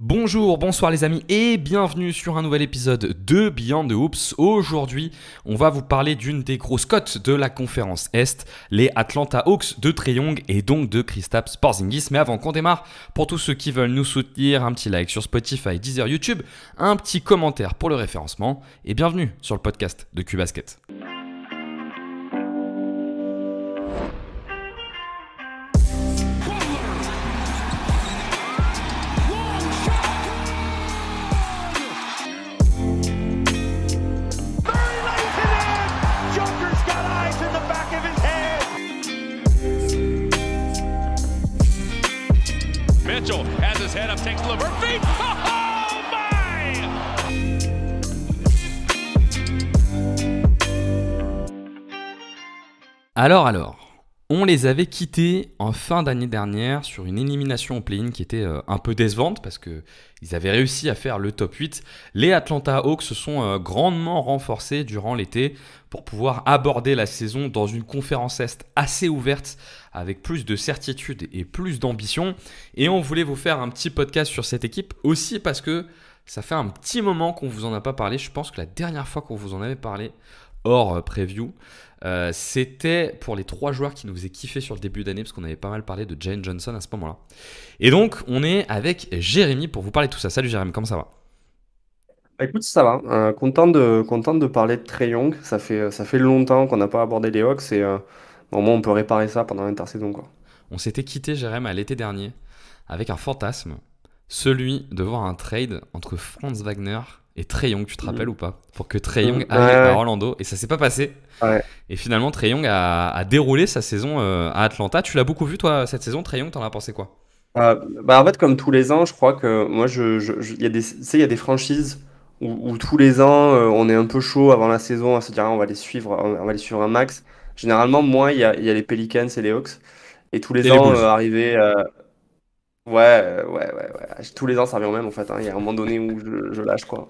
Bonjour, bonsoir les amis et bienvenue sur un nouvel épisode de Beyond the Hoops. Aujourd'hui, on va vous parler d'une des grosses cotes de la conférence Est, les Atlanta Hawks de Trae Young et donc de Kristaps Porzingis. Mais avant qu'on démarre, pour tous ceux qui veulent nous soutenir, un petit like sur Spotify, Deezer, YouTube, un petit commentaire pour le référencement et bienvenue sur le podcast de Q-Basket. Mitchell has his head up, takes the Levert feed. Oh my! Alors, on les avait quittés en fin d'année dernière sur une élimination au play-in qui était un peu décevante parce qu'ils avaient réussi à faire le top 8. Les Atlanta Hawks se sont grandement renforcés durant l'été pour pouvoir aborder la saison dans une conférence Est assez ouverte avec plus de certitude et plus d'ambition. Et on voulait vous faire un petit podcast sur cette équipe aussi parce que ça fait un petit moment qu'on ne vous en a pas parlé. Je pense que la dernière fois qu'on vous en avait parlé, hors preview, c'était pour les 3 joueurs qui nous faisaient kiffer sur le début d'année parce qu'on avait pas mal parlé de Jalen Johnson à ce moment-là. Et donc, on est avec Jérémy pour vous parler de tout ça. Salut Jérémy, comment ça va ? Écoute, ça va. Content de parler de Trae Young. Ça fait longtemps qu'on n'a pas abordé les Hawks et au moins on peut réparer ça pendant l'intersaison, quoi. On s'était quitté Jérémy à l'été dernier avec un fantasme, celui de voir un trade entre Franz Wagner et Trae Young, tu te rappelles ou pas ? Pour que Trae Young aille à Orlando et ça s'est pas passé. Ouais. Et finalement, Trae Young a déroulé sa saison à Atlanta. Tu l'as beaucoup vu toi cette saison, Trae Young, t'en as pensé quoi ? En fait, comme tous les ans, je crois que moi, il y a tu sais, il y a des franchises où tous les ans, on est un peu chaud avant la saison à se dire, ah, on va les suivre un max. Généralement, moi, il y a les Pelicans et les Hawks. Et tous les Et les ans, Bulls. arrivé, ouais. Tous les ans, ça revient au même, en fait, hein. Il y a un moment donné où je lâche, quoi.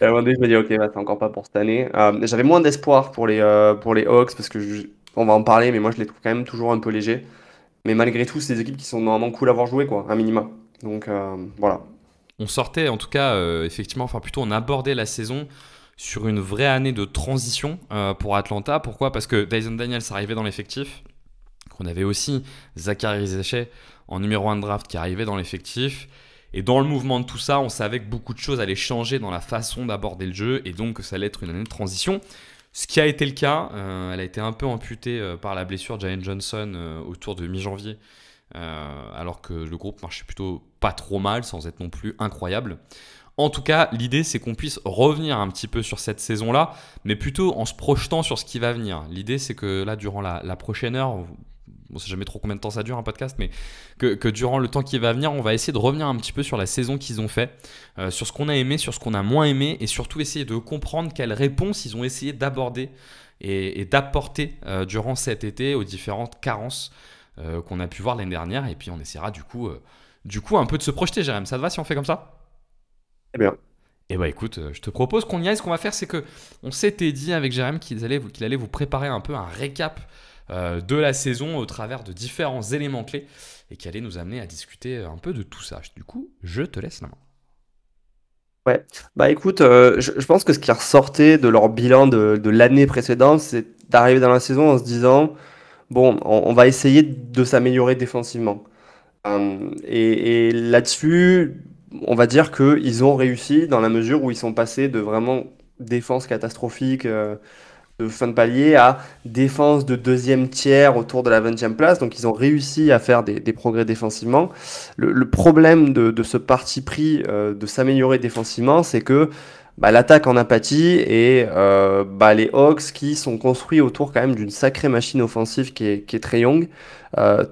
Et à un moment donné, je me dis, ok, bah, c'est encore pas pour cette année. J'avais moins d'espoir pour les Hawks parce que on va en parler, mais moi, je les trouve quand même toujours un peu légers. Mais malgré tout, c'est des équipes qui sont normalement cool à voir jouer, quoi, un minima. Donc, voilà. On sortait en tout cas, effectivement, enfin plutôt on abordait la saison sur une vraie année de transition pour Atlanta. Pourquoi ? Parce que Dyson Daniels arrivait dans l'effectif, qu'on avait aussi Zachary Zeche en numéro 1 de draft qui arrivait dans l'effectif. Et dans le mouvement de tout ça, on savait que beaucoup de choses allaient changer dans la façon d'aborder le jeu et donc que ça allait être une année de transition. Ce qui a été le cas, elle a été un peu amputée par la blessure de Jalen Johnson autour de mi-janvier, alors que le groupe marchait plutôt pas trop mal, sans être non plus incroyable. En tout cas, l'idée c'est qu'on puisse revenir un petit peu sur cette saison-là, mais plutôt en se projetant sur ce qui va venir. L'idée c'est que là, durant la prochaine heure, on ne sait jamais trop combien de temps ça dure un podcast, mais que durant le temps qui va venir, on va essayer de revenir un petit peu sur la saison qu'ils ont fait, sur ce qu'on a aimé, sur ce qu'on a moins aimé, et surtout essayer de comprendre quelles réponses ils ont essayé d'aborder et d'apporter durant cet été aux différentes carences qu'on a pu voir l'année dernière. Et puis on essaiera du coup un peu de se projeter, Jérém. Ça te va si on fait comme ça ? Très bien. Et bah écoute, je te propose qu'on y aille. Ce qu'on va faire, c'est que on s'était dit avec Jérém qu'il allait vous préparer un peu un récap de la saison au travers de différents éléments clés et qui allait nous amener à discuter un peu de tout ça. Du coup, je te laisse la main. Ouais. Bah écoute, je pense que ce qui ressortait de leur bilan de l'année précédente, c'est d'arriver dans la saison en se disant, bon, on va essayer de s'améliorer défensivement. Et là-dessus, on va dire qu'ils ont réussi dans la mesure où ils sont passés de vraiment défense catastrophique de fin de palier à défense de deuxième tiers autour de la 20e place. Donc ils ont réussi à faire des progrès défensivement. Le problème de ce parti pris de s'améliorer défensivement, c'est que l'attaque en apathie et les Hawks qui sont construits autour quand même d'une sacrée machine offensive qui est Trae Young,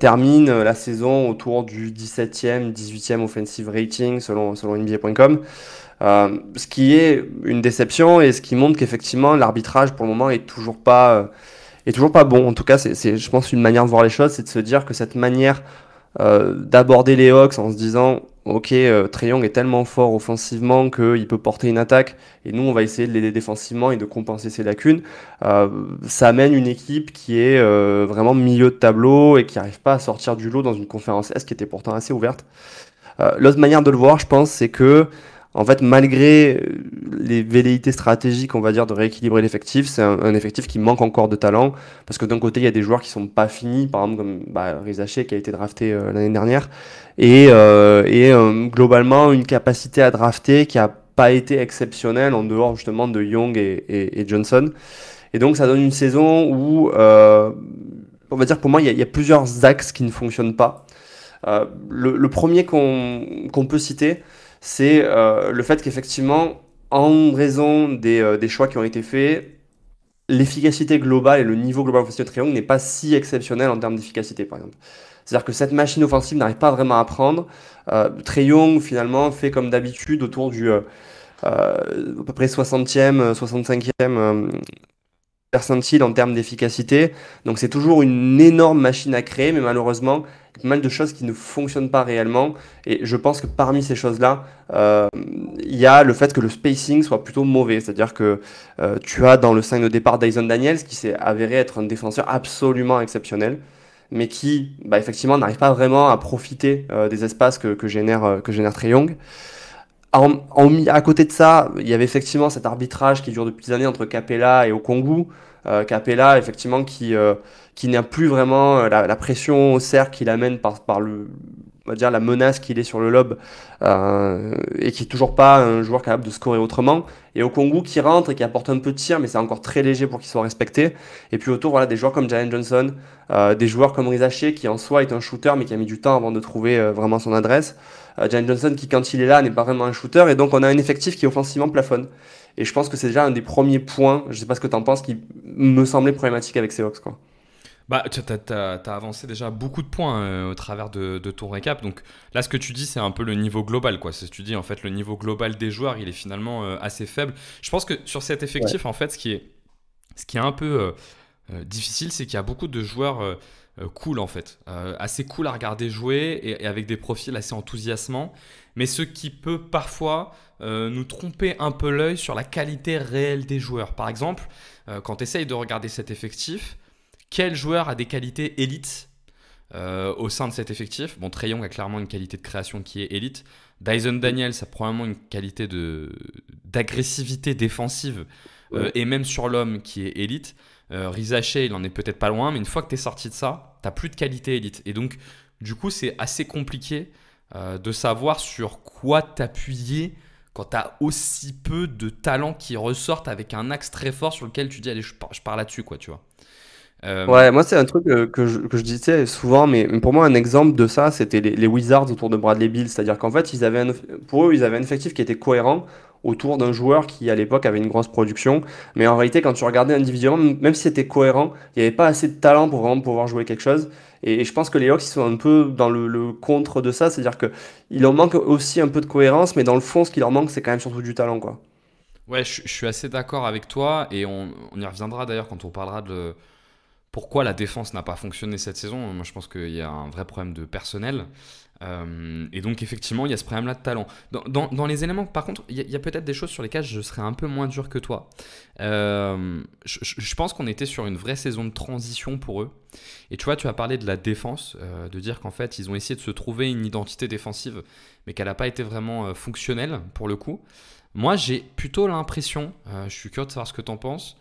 terminent la saison autour du 17e, 18e offensive rating selon NBA.com. Ce qui est une déception et ce qui montre qu'effectivement l'arbitrage pour le moment est toujours pas bon. En tout cas, c'est je pense une manière de voir les choses, c'est de se dire que cette manière d'aborder les Hawks en se disant ok, Trae Young est tellement fort offensivement qu'il peut porter une attaque et nous on va essayer de l'aider défensivement et de compenser ses lacunes, ça amène une équipe qui est vraiment milieu de tableau et qui n'arrive pas à sortir du lot dans une conférence Est qui était pourtant assez ouverte. L'autre manière de le voir, je pense, c'est que, en fait, malgré les velléités stratégiques, on va dire, de rééquilibrer l'effectif, c'est un effectif qui manque encore de talent. Parce que d'un côté, il y a des joueurs qui sont pas finis, par exemple, comme Reza Shea qui a été drafté l'année dernière. Et globalement, une capacité à drafter qui a pas été exceptionnelle en dehors justement de Young et Johnson. Et donc, ça donne une saison où, on va dire, pour moi, il y a plusieurs axes qui ne fonctionnent pas. Le premier qu'on peut citer, c'est le fait qu'effectivement, en raison des choix qui ont été faits, l'efficacité globale et le niveau global offensif de Trae Young n'est pas si exceptionnel en termes d'efficacité, par exemple. C'est-à-dire que cette machine offensive n'arrive pas vraiment à prendre. Trae Young, finalement, fait comme d'habitude autour du à peu près 60e, 65e percentile en termes d'efficacité. Donc c'est toujours une énorme machine à créer, mais malheureusement, il y a pas mal de choses qui ne fonctionnent pas réellement. Et je pense que parmi ces choses-là, il y a le fait que le spacing soit plutôt mauvais. C'est-à-dire que tu as dans le 5 de départ Dyson Daniels, qui s'est avéré être un défenseur absolument exceptionnel, mais qui, effectivement, n'arrive pas vraiment à profiter des espaces que génère Trae Young. À côté de ça, il y avait effectivement cet arbitrage qui dure depuis des années entre Capella et Okongwu. Capella, effectivement, qui n'a plus vraiment la pression au cercle qu'il amène par on va dire, la menace qu'il est sur le lob, et qui est toujours pas un joueur capable de scorer autrement. Et Okongwu qui rentre et qui apporte un peu de tir, mais c'est encore très léger pour qu'il soit respecté. Et puis autour, voilà, des joueurs comme Jalen Johnson, des joueurs comme Reza Shea, qui en soi est un shooter, mais qui a mis du temps avant de trouver vraiment son adresse. Jalen Johnson qui, quand il est là, n'est pas vraiment un shooter. Et donc, on a un effectif qui offensivement plafonne. Et je pense que c'est déjà un des premiers points, je sais pas ce que tu en penses, qui me semblait problématique avec ces Hawks, quoi. Bah, t'as avancé déjà beaucoup de points au travers de ton récap. Donc là, ce que tu dis, c'est un peu le niveau global, quoi. C'est ce que tu dis, en fait, le niveau global des joueurs, il est finalement assez faible. Je pense que sur cet Ouais. effectif, en fait, ce qui est un peu difficile, c'est qu'il y a beaucoup de joueurs cool, en fait. Assez cool à regarder jouer et avec des profils assez enthousiasmants. Mais ce qui peut parfois nous tromper un peu l'œil sur la qualité réelle des joueurs. Par exemple, quand tu essayes de regarder cet effectif, quel joueur a des qualités élites au sein de cet effectif? Bon, Trae Young a clairement une qualité de création qui est élite. Dyson Daniels a probablement une qualité d'agressivité défensive Ouais. et même sur l'homme qui est élite. Reza Shea, il en est peut-être pas loin, mais une fois que tu es sorti de ça, tu n'as plus de qualité élite. Et donc, du coup, c'est assez compliqué de savoir sur quoi t'appuyer quand tu as aussi peu de talents qui ressortent avec un axe très fort sur lequel tu dis, allez, je pars là-dessus, quoi, tu vois. Euh, Ouais, moi c'est un truc que je disais souvent, mais pour moi un exemple de ça, c'était les Wizards autour de Bradley Beal. C'est-à-dire qu'en fait, pour eux, ils avaient un effectif qui était cohérent autour d'un joueur qui à l'époque avait une grosse production. Mais en réalité, quand tu regardais individuellement, même si c'était cohérent, il n'y avait pas assez de talent pour vraiment pouvoir jouer quelque chose. Et je pense que les Hawks, ils sont un peu dans le contre de ça. C'est-à-dire que il leur manque aussi un peu de cohérence, mais dans le fond, ce qui leur manque, c'est quand même surtout du talent, quoi. ouais, je suis assez d'accord avec toi et on y reviendra d'ailleurs quand on parlera de pourquoi la défense n'a pas fonctionné cette saison. Moi, je pense qu'il y a un vrai problème de personnel. Et donc, effectivement, il y a ce problème-là de talent. Dans les éléments, par contre, il y a peut-être des choses sur lesquelles je serais un peu moins dur que toi. Je pense qu'on était sur une vraie saison de transition pour eux. Et tu vois, tu as parlé de la défense, de dire qu'en fait, ils ont essayé de se trouver une identité défensive, mais qu'elle n'a pas été vraiment fonctionnelle pour le coup. Moi, j'ai plutôt l'impression, je suis curieux de savoir ce que tu en penses,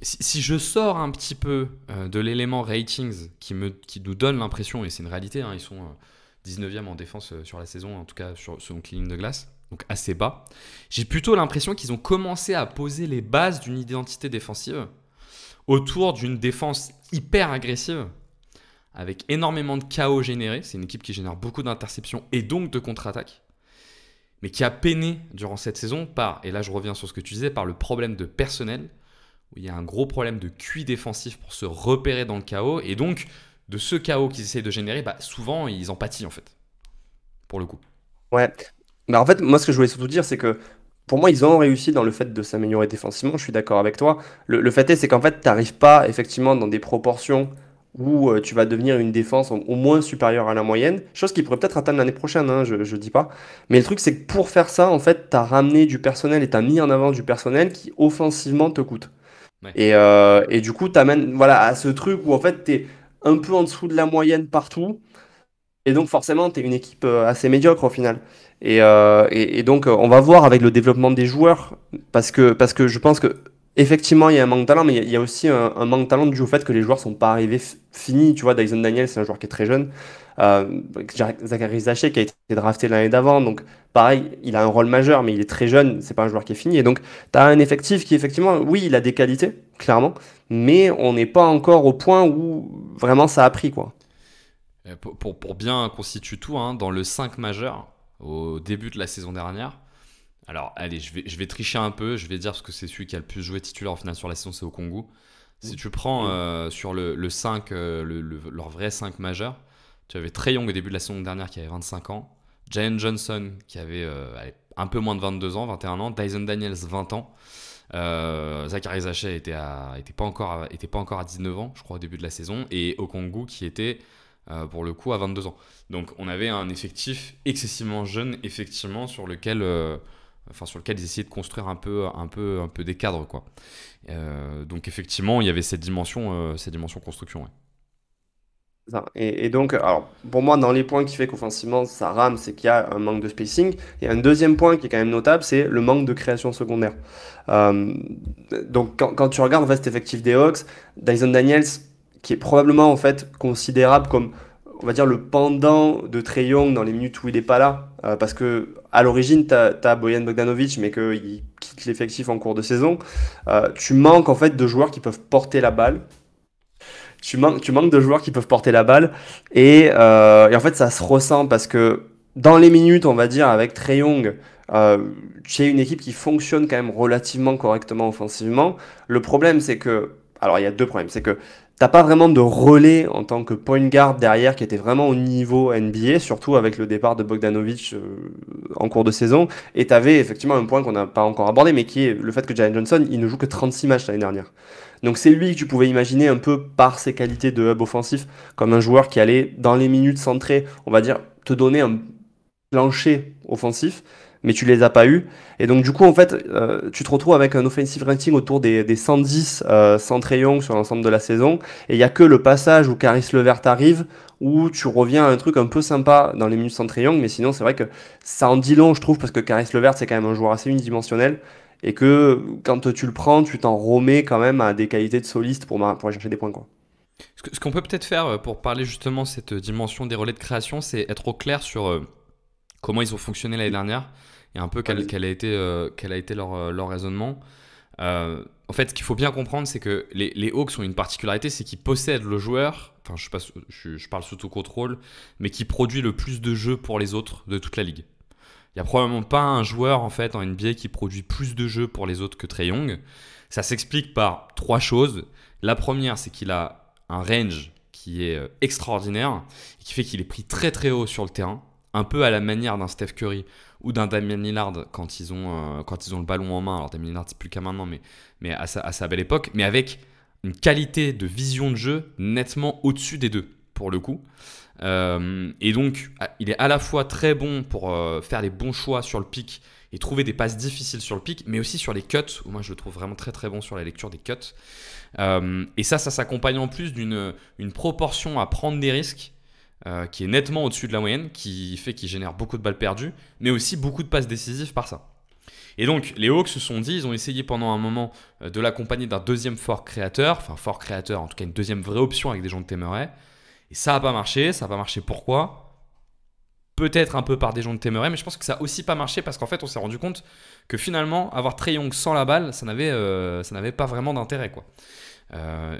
si je sors un petit peu de l'élément ratings qui nous donne l'impression, et c'est une réalité, hein, ils sont 19e en défense sur la saison, en tout cas selon Clean de glace, donc assez bas, j'ai plutôt l'impression qu'ils ont commencé à poser les bases d'une identité défensive autour d'une défense hyper agressive, avec énormément de chaos généré. C'est une équipe qui génère beaucoup d'interceptions et donc de contre-attaques, mais qui a peiné durant cette saison par, et là je reviens sur ce que tu disais, par le problème de personnel, où il y a un gros problème de QI défensif pour se repérer dans le chaos, et donc de ce chaos qu'ils essayent de générer, souvent ils en pâtissent en fait, pour le coup. Ouais. Mais en fait, moi, ce que je voulais surtout dire, c'est que pour moi, ils ont réussi dans le fait de s'améliorer défensivement. Je suis d'accord avec toi. Le fait est, c'est qu'en fait, tu n'arrives pas effectivement dans des proportions où tu vas devenir une défense au moins supérieure à la moyenne, chose qui pourrait peut-être atteindre l'année prochaine, hein, je ne dis pas. Mais le truc, c'est que pour faire ça, en fait, tu as ramené du personnel et tu as mis en avant du personnel qui offensivement te coûte. Ouais. Et du coup, tu amènes voilà, à ce truc où en fait, tu es un peu en dessous de la moyenne partout. Et donc forcément, tu es une équipe assez médiocre au final. Et donc on va voir avec le développement des joueurs, parce que je pense que effectivement il y a un manque de talent, mais il y a aussi un manque de talent dû au fait que les joueurs sont pas arrivés finis. Tu vois, Dyson Daniel, c'est un joueur qui est très jeune. Zachary Zaché qui a été drafté l'année d'avant, donc pareil, il a un rôle majeur, mais il est très jeune, c'est pas un joueur qui est fini. Et donc tu as un effectif qui effectivement, oui, il a des qualités, clairement, mais on n'est pas encore au point où vraiment ça a pris, quoi. Pour bien constituer tout, hein, dans le 5 majeur, au début de la saison dernière, alors allez, je vais tricher un peu, je vais dire parce que c'est celui qui a le plus joué titulaire en finale sur la saison, c'est Okongu. Si tu prends sur le 5, leur vrai 5 majeur, tu avais Trae Young au début de la saison dernière qui avait 25 ans, Jalen Johnson qui avait allez, un peu moins de 22 ans, 21 ans, Dyson Daniels 20 ans, Zachary Zaché était pas encore à 19 ans, je crois, au début de la saison, et Okongu qui était pour le coup à 22 ans. Donc on avait un effectif excessivement jeune, effectivement, sur lequel ils essayaient de construire un peu des cadres, quoi. Donc effectivement, il y avait cette dimension construction. Ouais. Ça. Et donc, alors, pour moi, dans les points qui fait qu'offensivement, ça rame, c'est qu'il y a un manque de spacing. Et un deuxième point qui est quand même notable, c'est le manque de création secondaire. Euh, donc, quand tu regardes en fait, cet effectif des Hawks, Dyson Daniels, qui est probablement en fait considérable comme, on va dire, le pendant de Trae Young dans les minutes où il n'est pas là. Parce que à l'origine, tu as Bojan Bogdanovic, mais qu'il quitte l'effectif en cours de saison. Tu manques en fait de joueurs qui peuvent porter la balle. Tu manques de joueurs qui peuvent porter la balle. Et en fait, ça se ressent parce que dans les minutes, on va dire, avec Trae Young, tu as une équipe qui fonctionne quand même relativement correctement offensivement. Le problème, c'est que. Alors, il y a deux problèmes. C'est que t'as pas vraiment de relais en tant que point guard derrière qui était vraiment au niveau NBA, surtout avec le départ de Bogdanovic en cours de saison. Et tu avais effectivement un point qu'on n'a pas encore abordé, mais qui est le fait que Jalen Johnson, il ne joue que 36 matchs l'année dernière. Donc c'est lui que tu pouvais imaginer un peu par ses qualités de hub offensif, comme un joueur qui allait dans les minutes centrées, on va dire, te donner un plancher offensif, mais tu les as pas eu. Et donc du coup, en fait, tu te retrouves avec un offensive rating autour des 110 sans Trae Young sur l'ensemble de la saison. Et il n'y a que le passage où Caris LeVert arrive, où tu reviens à un truc un peu sympa dans les minutes sans Trae Young. Mais sinon, c'est vrai que ça en dit long, je trouve, parce que Caris LeVert, c'est quand même un joueur assez unidimensionnel. Et que quand tu le prends, tu t'en remets quand même à des qualités de soliste pour aller chercher des points, quoi. Ce qu'on peut peut-être faire pour parler justement de cette dimension des relais de création, c'est être au clair sur comment ils ont fonctionné l'année dernière et un peu quel a été leur raisonnement. En fait, ce qu'il faut bien comprendre, c'est que les Hawks ont une particularité, c'est qu'ils possèdent le joueur, enfin je parle sous tout contrôle, mais qui produit le plus de jeux pour les autres de toute la ligue. Il n'y a probablement pas un joueur en fait en NBA qui produit plus de jeux pour les autres que Trae Young. Ça s'explique par trois choses. La première, c'est qu'il a un range qui est extraordinaire et qui fait qu'il est pris très très haut sur le terrain, un peu à la manière d'un Steph Curry ou d'un Damian Lillard quand ils ont le ballon en main. Alors Damian Lillard, c'est plus qu'à maintenant, mais à sa belle époque, mais avec une qualité de vision de jeu nettement au-dessus des deux, pour le coup. Et donc, il est à la fois très bon pour faire les bons choix sur le pick et trouver des passes difficiles sur le pick, mais aussi sur les cuts, où moi je le trouve vraiment très très bon sur la lecture des cuts. Et ça s'accompagne en plus d'une proportion à prendre des risques qui est nettement au-dessus de la moyenne, qui fait qu'il génère beaucoup de balles perdues, mais aussi beaucoup de passes décisives par ça. Et donc, les Hawks se sont dit, ils ont essayé pendant un moment de l'accompagner d'un deuxième fort créateur, en tout cas une deuxième vraie option avec des gens de Temeray. Et ça n'a pas marché. Ça n'a pas marché pourquoi ? Peut-être un peu par des gens de Temeray, mais je pense que ça n'a aussi pas marché parce qu'en fait, on s'est rendu compte que finalement, avoir Trae Young sans la balle, ça n'avait pas vraiment d'intérêt, quoi. Euh,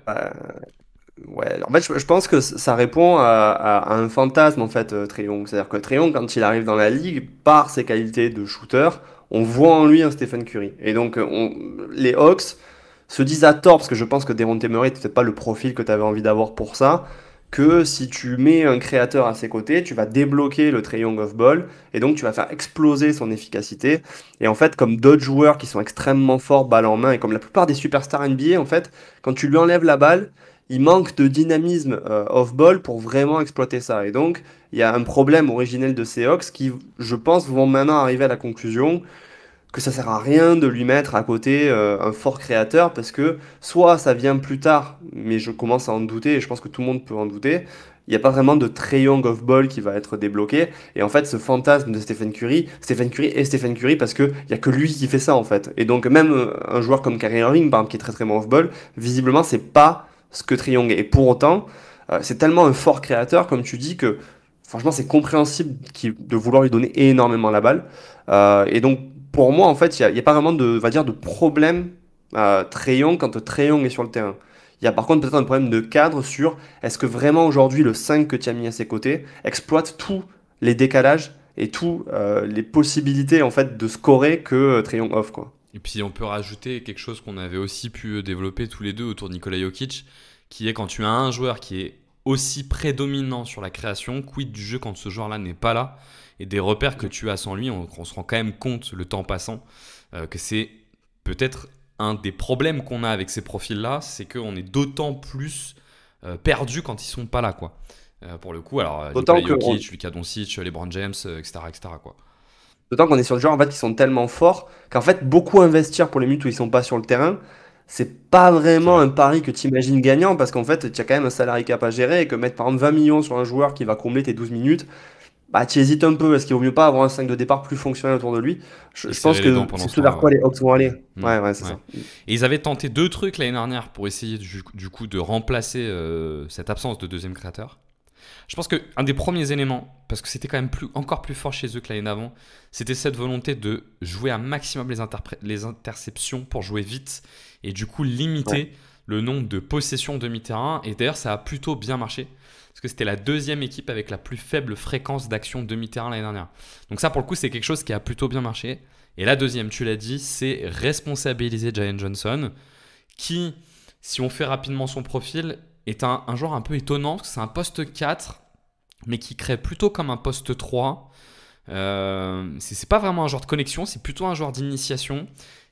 Ouais, en fait, je pense que ça répond à un fantasme, en fait, Trae Young. C'est-à-dire que Trae Young, quand il arrive dans la ligue, par ses qualités de shooter, on voit en lui un Stephen Curry. Et donc, les Hawks se disent à tort, parce que je pense que Dejounte Murray n'était pas le profil que tu avais envie d'avoir pour ça, que si tu mets un créateur à ses côtés, tu vas débloquer le Trae Young off-ball, et donc tu vas faire exploser son efficacité. Et en fait, comme d'autres joueurs qui sont extrêmement forts balle en main, et comme la plupart des superstars NBA, en fait, quand tu lui enlèves la balle, il manque de dynamisme off-ball pour vraiment exploiter ça. Et donc, il y a un problème originel de ces Hawks qui, je pense, vont maintenant arriver à la conclusion que ça sert à rien de lui mettre à côté un fort créateur parce que soit ça vient plus tard, mais je commence à en douter et je pense que tout le monde peut en douter. Il n'y a pas vraiment de triangle of ball qui va être débloqué. Et en fait, ce fantasme de Stephen Curry est Stephen Curry parce qu'il n'y a que lui qui fait ça en fait. Et donc, même un joueur comme Kyrie Irving, par exemple, qui est très très bon off-ball, visiblement, c'est pas ce que Trae Young est. Et pour autant, c'est tellement un fort créateur, comme tu dis, que franchement, c'est compréhensible de vouloir lui donner énormément la balle. Et donc, pour moi, en fait, il y a pas vraiment de, on va dire, de problème Trae Young quand Trae Young est sur le terrain. Il y a par contre peut-être un problème de cadre sur est-ce que vraiment aujourd'hui le 5 que tu as mis à ses côtés exploite tous les décalages et tous les possibilités en fait de scorer que Trae Young offre quoi. Et puis on peut rajouter quelque chose qu'on avait aussi pu développer tous les deux autour de Nikola Jokic, qui est quand tu as un joueur qui est aussi prédominant sur la création, quid du jeu quand ce joueur-là n'est pas là, et des repères que tu as sans lui, on se rend quand même compte le temps passant que c'est peut-être un des problèmes qu'on a avec ces profils-là, c'est qu'on est d'autant plus perdu quand ils sont pas là, quoi. Pour le coup, alors D'autant Nikola que Jokic, Luka Doncic, LeBron James, etc., etc., quoi. D'autant qu'on est sur des joueurs en fait qui sont tellement forts qu'en fait beaucoup investir pour les minutes où ils sont pas sur le terrain, c'est pas C'est vraiment vrai. un pari que tu imagines gagnant parce qu'en fait tu as quand même un salarié cap à gérer et que mettre par exemple 20 millions sur un joueur qui va combler tes 12 minutes, bah tu hésites un peu. Est-ce qu'il vaut mieux pas avoir un 5 de départ plus fonctionnel autour de lui? Et Je pense serrer les dents que pendant c'est ce ce vers temps-là, quoi ouais. les Hawks vont aller. Hmm, Ouais, c'est ouais. ça. Et ils avaient tenté deux trucs l'année dernière pour essayer du coup de remplacer cette absence de deuxième créateur. Je pense qu'un des premiers éléments, parce que c'était quand même encore plus fort chez eux que l'année d'avant, c'était cette volonté de jouer un maximum les interceptions pour jouer vite et du coup Ouais. limiter le nombre de possessions demi-terrain. Et d'ailleurs, ça a plutôt bien marché parce que c'était la deuxième équipe avec la plus faible fréquence d'action demi-terrain l'année dernière. Donc ça, pour le coup, c'est quelque chose qui a plutôt bien marché. Et la deuxième, tu l'as dit, c'est responsabiliser Jalen Johnson, qui, si on fait rapidement son profil, est un joueur un peu étonnant, parce que c'est un poste 4, mais qui crée plutôt comme un poste 3. C'est pas vraiment un joueur de connexion, c'est plutôt un joueur d'initiation,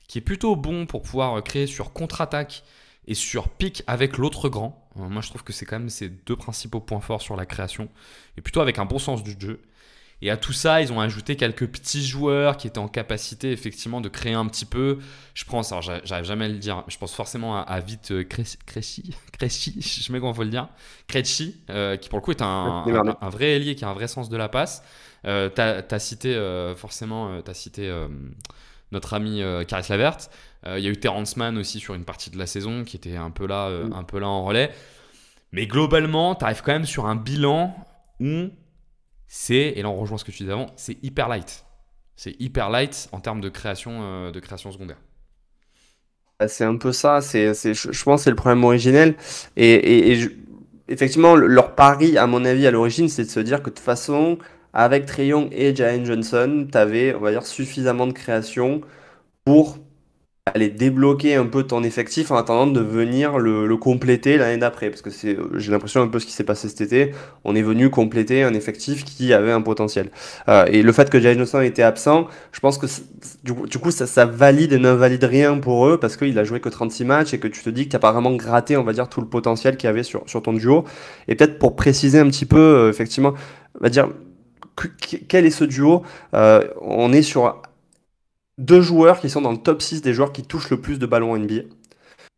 qui est plutôt bon pour pouvoir créer sur contre-attaque et sur pick avec l'autre grand. Moi, je trouve que c'est quand même ses deux principaux points forts sur la création, et plutôt avec un bon sens du jeu. Et à tout ça, ils ont ajouté quelques petits joueurs qui étaient en capacité effectivement de créer un petit peu. Je pense, alors j'arrive jamais à le dire, je pense forcément à Vite Krejci, je sais pas comment il faut le dire, Krejci, qui pour le coup est Ouais, démerdé. un vrai ailier qui a un vrai sens de la passe. T'as cité forcément, notre ami Caris Lavert. Il y a eu Terrence Mann aussi sur une partie de la saison qui était un peu là en relais. Mais globalement, tu arrives quand même sur un bilan où et là on rejoint ce que tu disais avant, c'est hyper light. C'est hyper light en termes de création secondaire. C'est un peu ça, je pense que c'est le problème originel. Effectivement, leur pari, à mon avis, à l'origine, c'est de se dire que de toute façon, avec Trae Young et Jalen Johnson, tu avais, on va dire, suffisamment de création pour aller débloquer un peu ton effectif en attendant de venir le compléter l'année d'après. Parce que j'ai l'impression un peu ce qui s'est passé cet été. On est venu compléter un effectif qui avait un potentiel. Et le fait que Jalen Johnson était absent, je pense que du coup ça valide et n'invalide rien pour eux parce qu'il a joué que 36 matchs et que tu te dis que tu n'as pas vraiment gratté, on va dire, tout le potentiel qu'il y avait sur ton duo. Et peut-être pour préciser un petit peu, effectivement, on va dire, quel est ce duo? On est sur deux joueurs qui sont dans le top 6 des joueurs qui touchent le plus de ballons en NBA.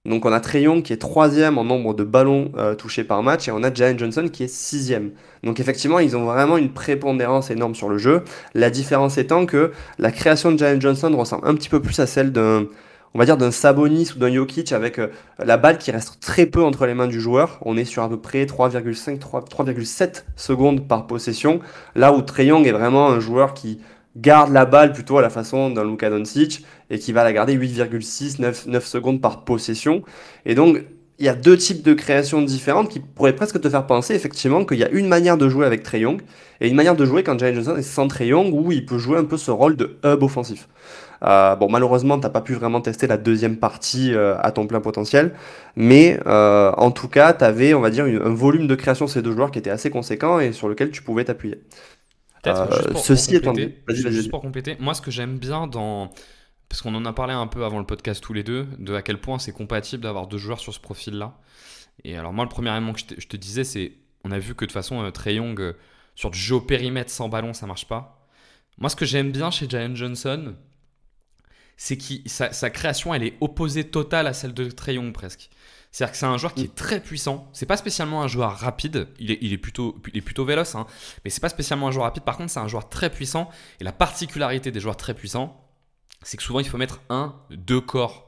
Donc on a Trae Young qui est troisième en nombre de ballons touchés par match et on a Jalen Johnson qui est sixième. Donc effectivement ils ont vraiment une prépondérance énorme sur le jeu. La différence étant que la création de Jalen Johnson ressemble un petit peu plus à celle on va dire d'un Sabonis ou d'un Jokic avec la balle qui reste très peu entre les mains du joueur. On est sur à peu près 3,7 secondes par possession. Là où Trae Young est vraiment un joueur qui garde la balle plutôt à la façon d'un Luka Doncic et qui va la garder 8,6, 9 secondes par possession. Et donc, il y a deux types de créations différentes qui pourraient presque te faire penser effectivement qu'il y a une manière de jouer avec Trae Young et une manière de jouer quand Jalen Johnson est sans Trae Young où il peut jouer un peu ce rôle de hub offensif. Bon, malheureusement, t'as pas pu vraiment tester la deuxième partie à ton plein potentiel, mais en tout cas, tu avais, on va dire, un volume de création de ces deux joueurs qui était assez conséquent et sur lequel tu pouvais t'appuyer. Peut-être Ceci étant dit, vas-y, vas-y, juste vas-y. pour compléter, moi ce que j'aime bien parce qu'on en a parlé un peu avant le podcast tous les deux, de à quel point c'est compatible d'avoir deux joueurs sur ce profil-là. Et alors moi le premier élément que je te disais, c'est, on a vu que de toute façon Trae Young, sur du jeu au périmètre sans ballon, ça marche pas. Moi ce que j'aime bien chez Jalen Johnson, c'est que sa création, elle est opposée totale à celle de Trae Young presque. C'est-à-dire que c'est un joueur qui est très puissant. C'est pas spécialement un joueur rapide. Il est plutôt véloce, hein, mais c'est pas spécialement un joueur rapide. Par contre, c'est un joueur très puissant. Et la particularité des joueurs très puissants, c'est que souvent il faut mettre 2 corps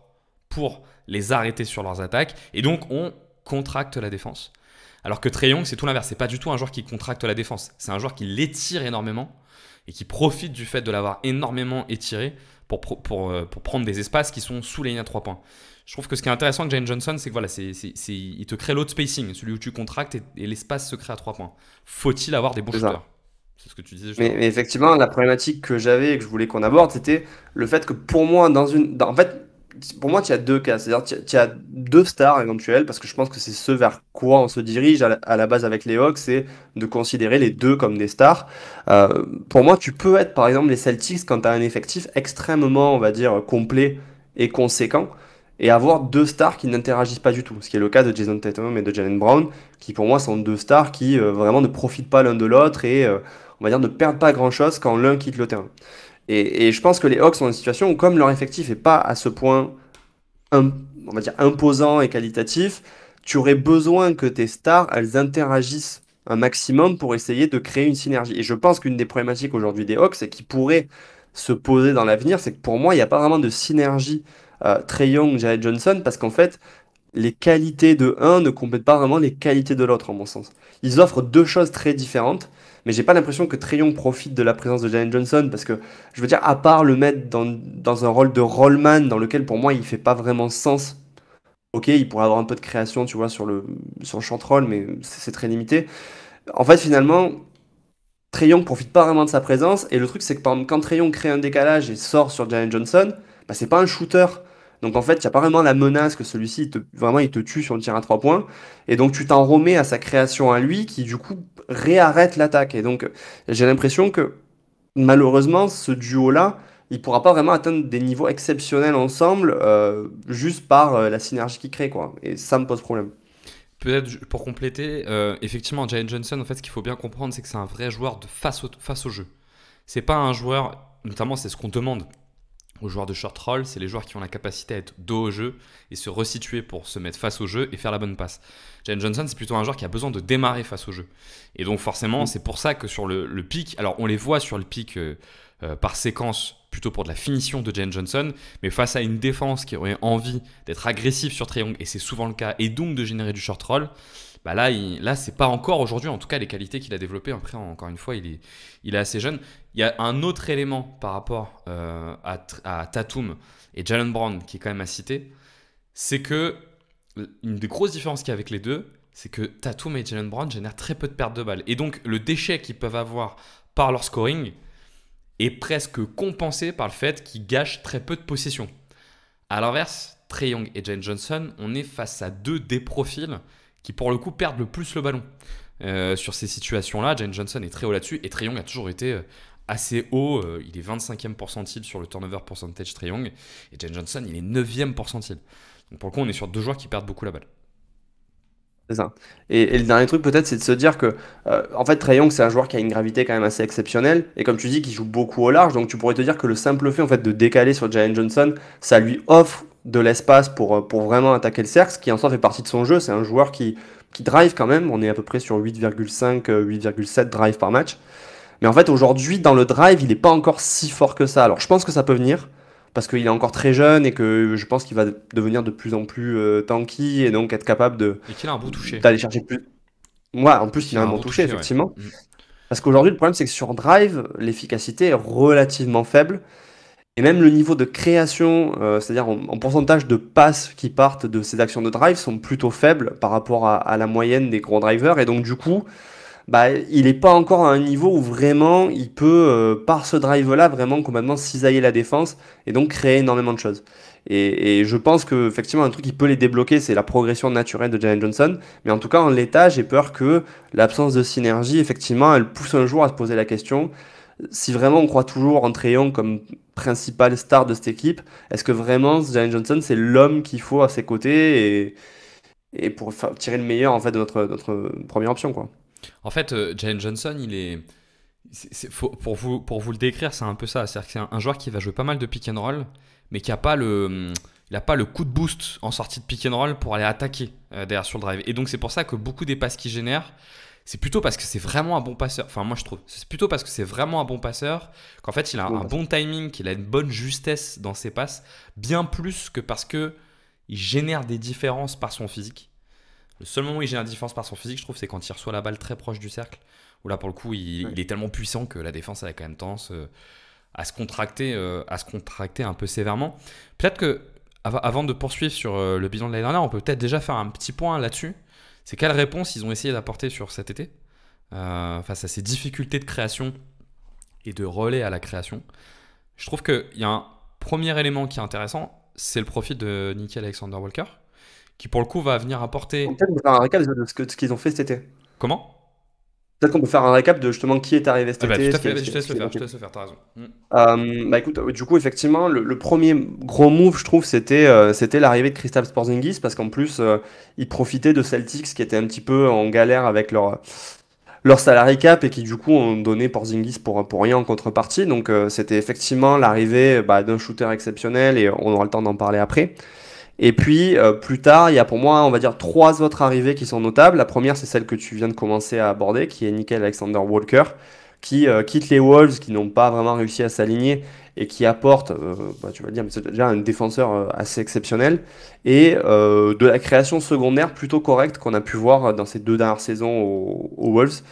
pour les arrêter sur leurs attaques. Et donc on contracte la défense. Alors que Trae Young, c'est tout l'inverse. C'est pas du tout un joueur qui contracte la défense. C'est un joueur qui l'étire énormément et qui profite du fait de l'avoir énormément étiré pour prendre des espaces qui sont sous les lignes à 3 points. Je trouve que ce qui est intéressant avec Jalen Johnson, c'est que voilà, il te crée l'autre spacing, celui où tu contractes et l'espace se crée à 3 points. Faut-il avoir des bons C'est ça. shooters? C'est ce que tu disais juste Mais, avant. mais effectivement, la problématique que j'avais et que je voulais qu'on aborde, c'était le fait que pour moi, en fait, pour moi, tu as deux cas. C'est-à-dire, tu as deux stars éventuelles, parce que je pense que c'est ce vers quoi on se dirige à la base avec les Hawks, c'est de considérer les deux comme des stars. Pour moi, tu peux être, par exemple, les Celtics quand tu as un effectif extrêmement, on va dire, complet et conséquent, et avoir deux stars qui n'interagissent pas du tout. Ce qui est le cas de Jason Tatum et de Jalen Brown, qui pour moi sont deux stars qui vraiment ne profitent pas l'un de l'autre et on va dire, ne perdent pas grand-chose quand l'un quitte le terrain. Et je pense que les Hawks sont dans une situation où, comme leur effectif n'est pas à ce point, on va dire, imposant et qualitatif, tu aurais besoin que tes stars, elles interagissent un maximum pour essayer de créer une synergie. Et je pense qu'une des problématiques aujourd'hui des Hawks, et qui pourrait se poser dans l'avenir, c'est que pour moi, il n'y a pas vraiment de synergie Trae Young, Jared Johnson, parce qu'en fait, les qualités de un ne complètent pas vraiment les qualités de l'autre, en mon sens. Ils offrent deux choses très différentes, mais j'ai pas l'impression que Trae Young profite de la présence de Jalen Johnson, parce que, je veux dire, à part le mettre dans un rôle de rollman, dans lequel pour moi il fait pas vraiment sens. Ok, il pourrait avoir un peu de création, tu vois, sur le short roll, mais c'est très limité. En fait, finalement, Trae Young profite pas vraiment de sa présence, et le truc c'est que par exemple, quand Trae Young crée un décalage et sort sur Jalen Johnson, bah, c'est pas un shooter. Donc en fait, il n'y a pas vraiment la menace que celui-ci, vraiment, il te tue sur le tir à 3 points. Et donc tu t'en remets à sa création à lui qui du coup réarrête l'attaque. Et donc j'ai l'impression que malheureusement, ce duo-là, il pourra pas vraiment atteindre des niveaux exceptionnels ensemble juste par la synergie qu'il crée, quoi. Et ça me pose problème. Peut-être pour compléter, effectivement, Jalen Johnson, en fait, ce qu'il faut bien comprendre, c'est que c'est un vrai joueur de face au jeu. C'est pas un joueur, notamment, c'est ce qu'on demande aux joueurs de short roll, c'est les joueurs qui ont la capacité à être dos au jeu et se resituer pour se mettre face au jeu et faire la bonne passe. Jalen Johnson, c'est plutôt un joueur qui a besoin de démarrer face au jeu. Et donc forcément, c'est pour ça que sur le pic, alors on les voit sur le pic par séquence, plutôt pour de la finition de Jalen Johnson, mais face à une défense qui aurait envie d'être agressive sur Trae Young, et c'est souvent le cas, et donc de générer du short roll, bah là, c'est pas encore aujourd'hui, en tout cas, les qualités qu'il a développées. Après, encore une fois, il est assez jeune. Il y a un autre élément par rapport à Tatum et Jalen Brown qui est quand même à citer, c'est que une des grosses différences qu'il y a avec les deux, c'est que Tatum et Jalen Brown génèrent très peu de pertes de balles. Et donc, le déchet qu'ils peuvent avoir par leur scoring est presque compensé par le fait qu'ils gâchent très peu de possession. À l'inverse, Trae Young et Jalen Johnson, on est face à deux des profils qui pour le coup perdent le plus le ballon. Sur ces situations-là, Jalen Johnson est très haut là-dessus et Trae Young a toujours été assez haut. Il est 25e percentile sur le turnover percentage Trae Young et Jalen Johnson il est 9e percentile. Donc pour le coup, on est sur deux joueurs qui perdent beaucoup la balle. C'est ça. Et le dernier truc peut-être, c'est de se dire que, en fait, Trae Young, c'est un joueur qui a une gravité quand même assez exceptionnelle. Et comme tu dis, qui joue beaucoup au large. Donc tu pourrais te dire que le simple fait en fait, de décaler sur Jalen Johnson, ça lui offre de l'espace pour vraiment attaquer le cercle, ce qui en soi fait partie de son jeu. C'est un joueur qui drive quand même. On est à peu près sur 8,5, 8,7 drive par match. Mais en fait, aujourd'hui, dans le drive, il n'est pas encore si fort que ça. Alors je pense que ça peut venir. Parce qu'il est encore très jeune et que je pense qu'il va devenir de plus en plus tanky et donc être capable Et qu'il a un beau toucher. d'aller chercher plus. Ouais, en Et plus, il qu'il a a un un bon beau toucher, toucher, ouais. effectivement. Parce qu'aujourd'hui, le problème, c'est que sur Drive, l'efficacité est relativement faible. Et même le niveau de création, c'est-à-dire en pourcentage de passes qui partent de ces actions de drive, sont plutôt faibles par rapport à la moyenne des gros drivers. Et donc, du coup, bah, il n'est pas encore à un niveau où vraiment il peut, par ce drive-là, vraiment complètement cisailler la défense et donc créer énormément de choses. Et je pense que effectivement un truc qui peut les débloquer, c'est la progression naturelle de Jalen Johnson. Mais en tout cas, en l'état, j'ai peur que l'absence de synergie, effectivement, elle pousse un jour à se poser la question. Si vraiment on croit toujours en Trae Young comme principale star de cette équipe, est-ce que vraiment Jalen Johnson c'est l'homme qu'il faut à ses côtés et pour tirer le meilleur en fait de notre première option quoi. En fait, Jalen Johnson, Pour vous le décrire, c'est un peu ça. C'est-à-dire que c'est un joueur qui va jouer pas mal de pick and roll, mais qui a pas il a pas le coup de boost en sortie de pick and roll pour aller attaquer derrière sur le drive. Et donc c'est pour ça que beaucoup des passes qu'il génère, c'est plutôt parce que c'est vraiment un bon passeur. Enfin moi je trouve, c'est plutôt parce que c'est vraiment un bon passeur qu'en fait il a un bon timing, qu'il a une bonne justesse dans ses passes, bien plus que parce que il génère des différences par son physique. Le seul moment où il génère des différences par son physique, je trouve, c'est quand il reçoit la balle très proche du cercle. Où là, pour le coup, il est tellement puissant que la défense elle a quand même tendance à se contracter un peu sévèrement. Peut-être que, avant de poursuivre sur le bilan de l'année dernière, on peut peut-être déjà faire un petit point là-dessus. C'est quelle réponse ils ont essayé d'apporter sur cet été face à ces difficultés de création et de relais à la création. Je trouve qu'il y a un premier élément qui est intéressant, c'est le profil de Nickel Alexander-Walker, qui pour le coup va venir apporter... Peut-être qu'on peut faire un récap de ce qu'ils ont fait cet été. Comment? Peut-être qu'on peut faire un récap de justement qui est arrivé cet Tout été. à fait, je te laisse le faire, t'as raison. Bah écoute, du coup, effectivement, le premier gros move, je trouve, c'était l'arrivée de Kristaps Porzingis, parce qu'en plus, ils profitaient de Celtics qui étaient un petit peu en galère avec leur salary cap et qui du coup ont donné Porzingis pour rien en contrepartie. Donc c'était effectivement l'arrivée d'un shooter exceptionnel et on aura le temps d'en parler après. Et puis plus tard, il y a pour moi, on va dire, 3 autres arrivées qui sont notables. La première, c'est celle que tu viens de commencer à aborder, qui est Nickel Alexander-Walker, qui quitte les Wolves, qui n'ont pas vraiment réussi à s'aligner et qui apporte, tu vas dire, mais c'est déjà un défenseur assez exceptionnel et de la création secondaire plutôt correcte qu'on a pu voir dans ces 2 dernières saisons aux Wolves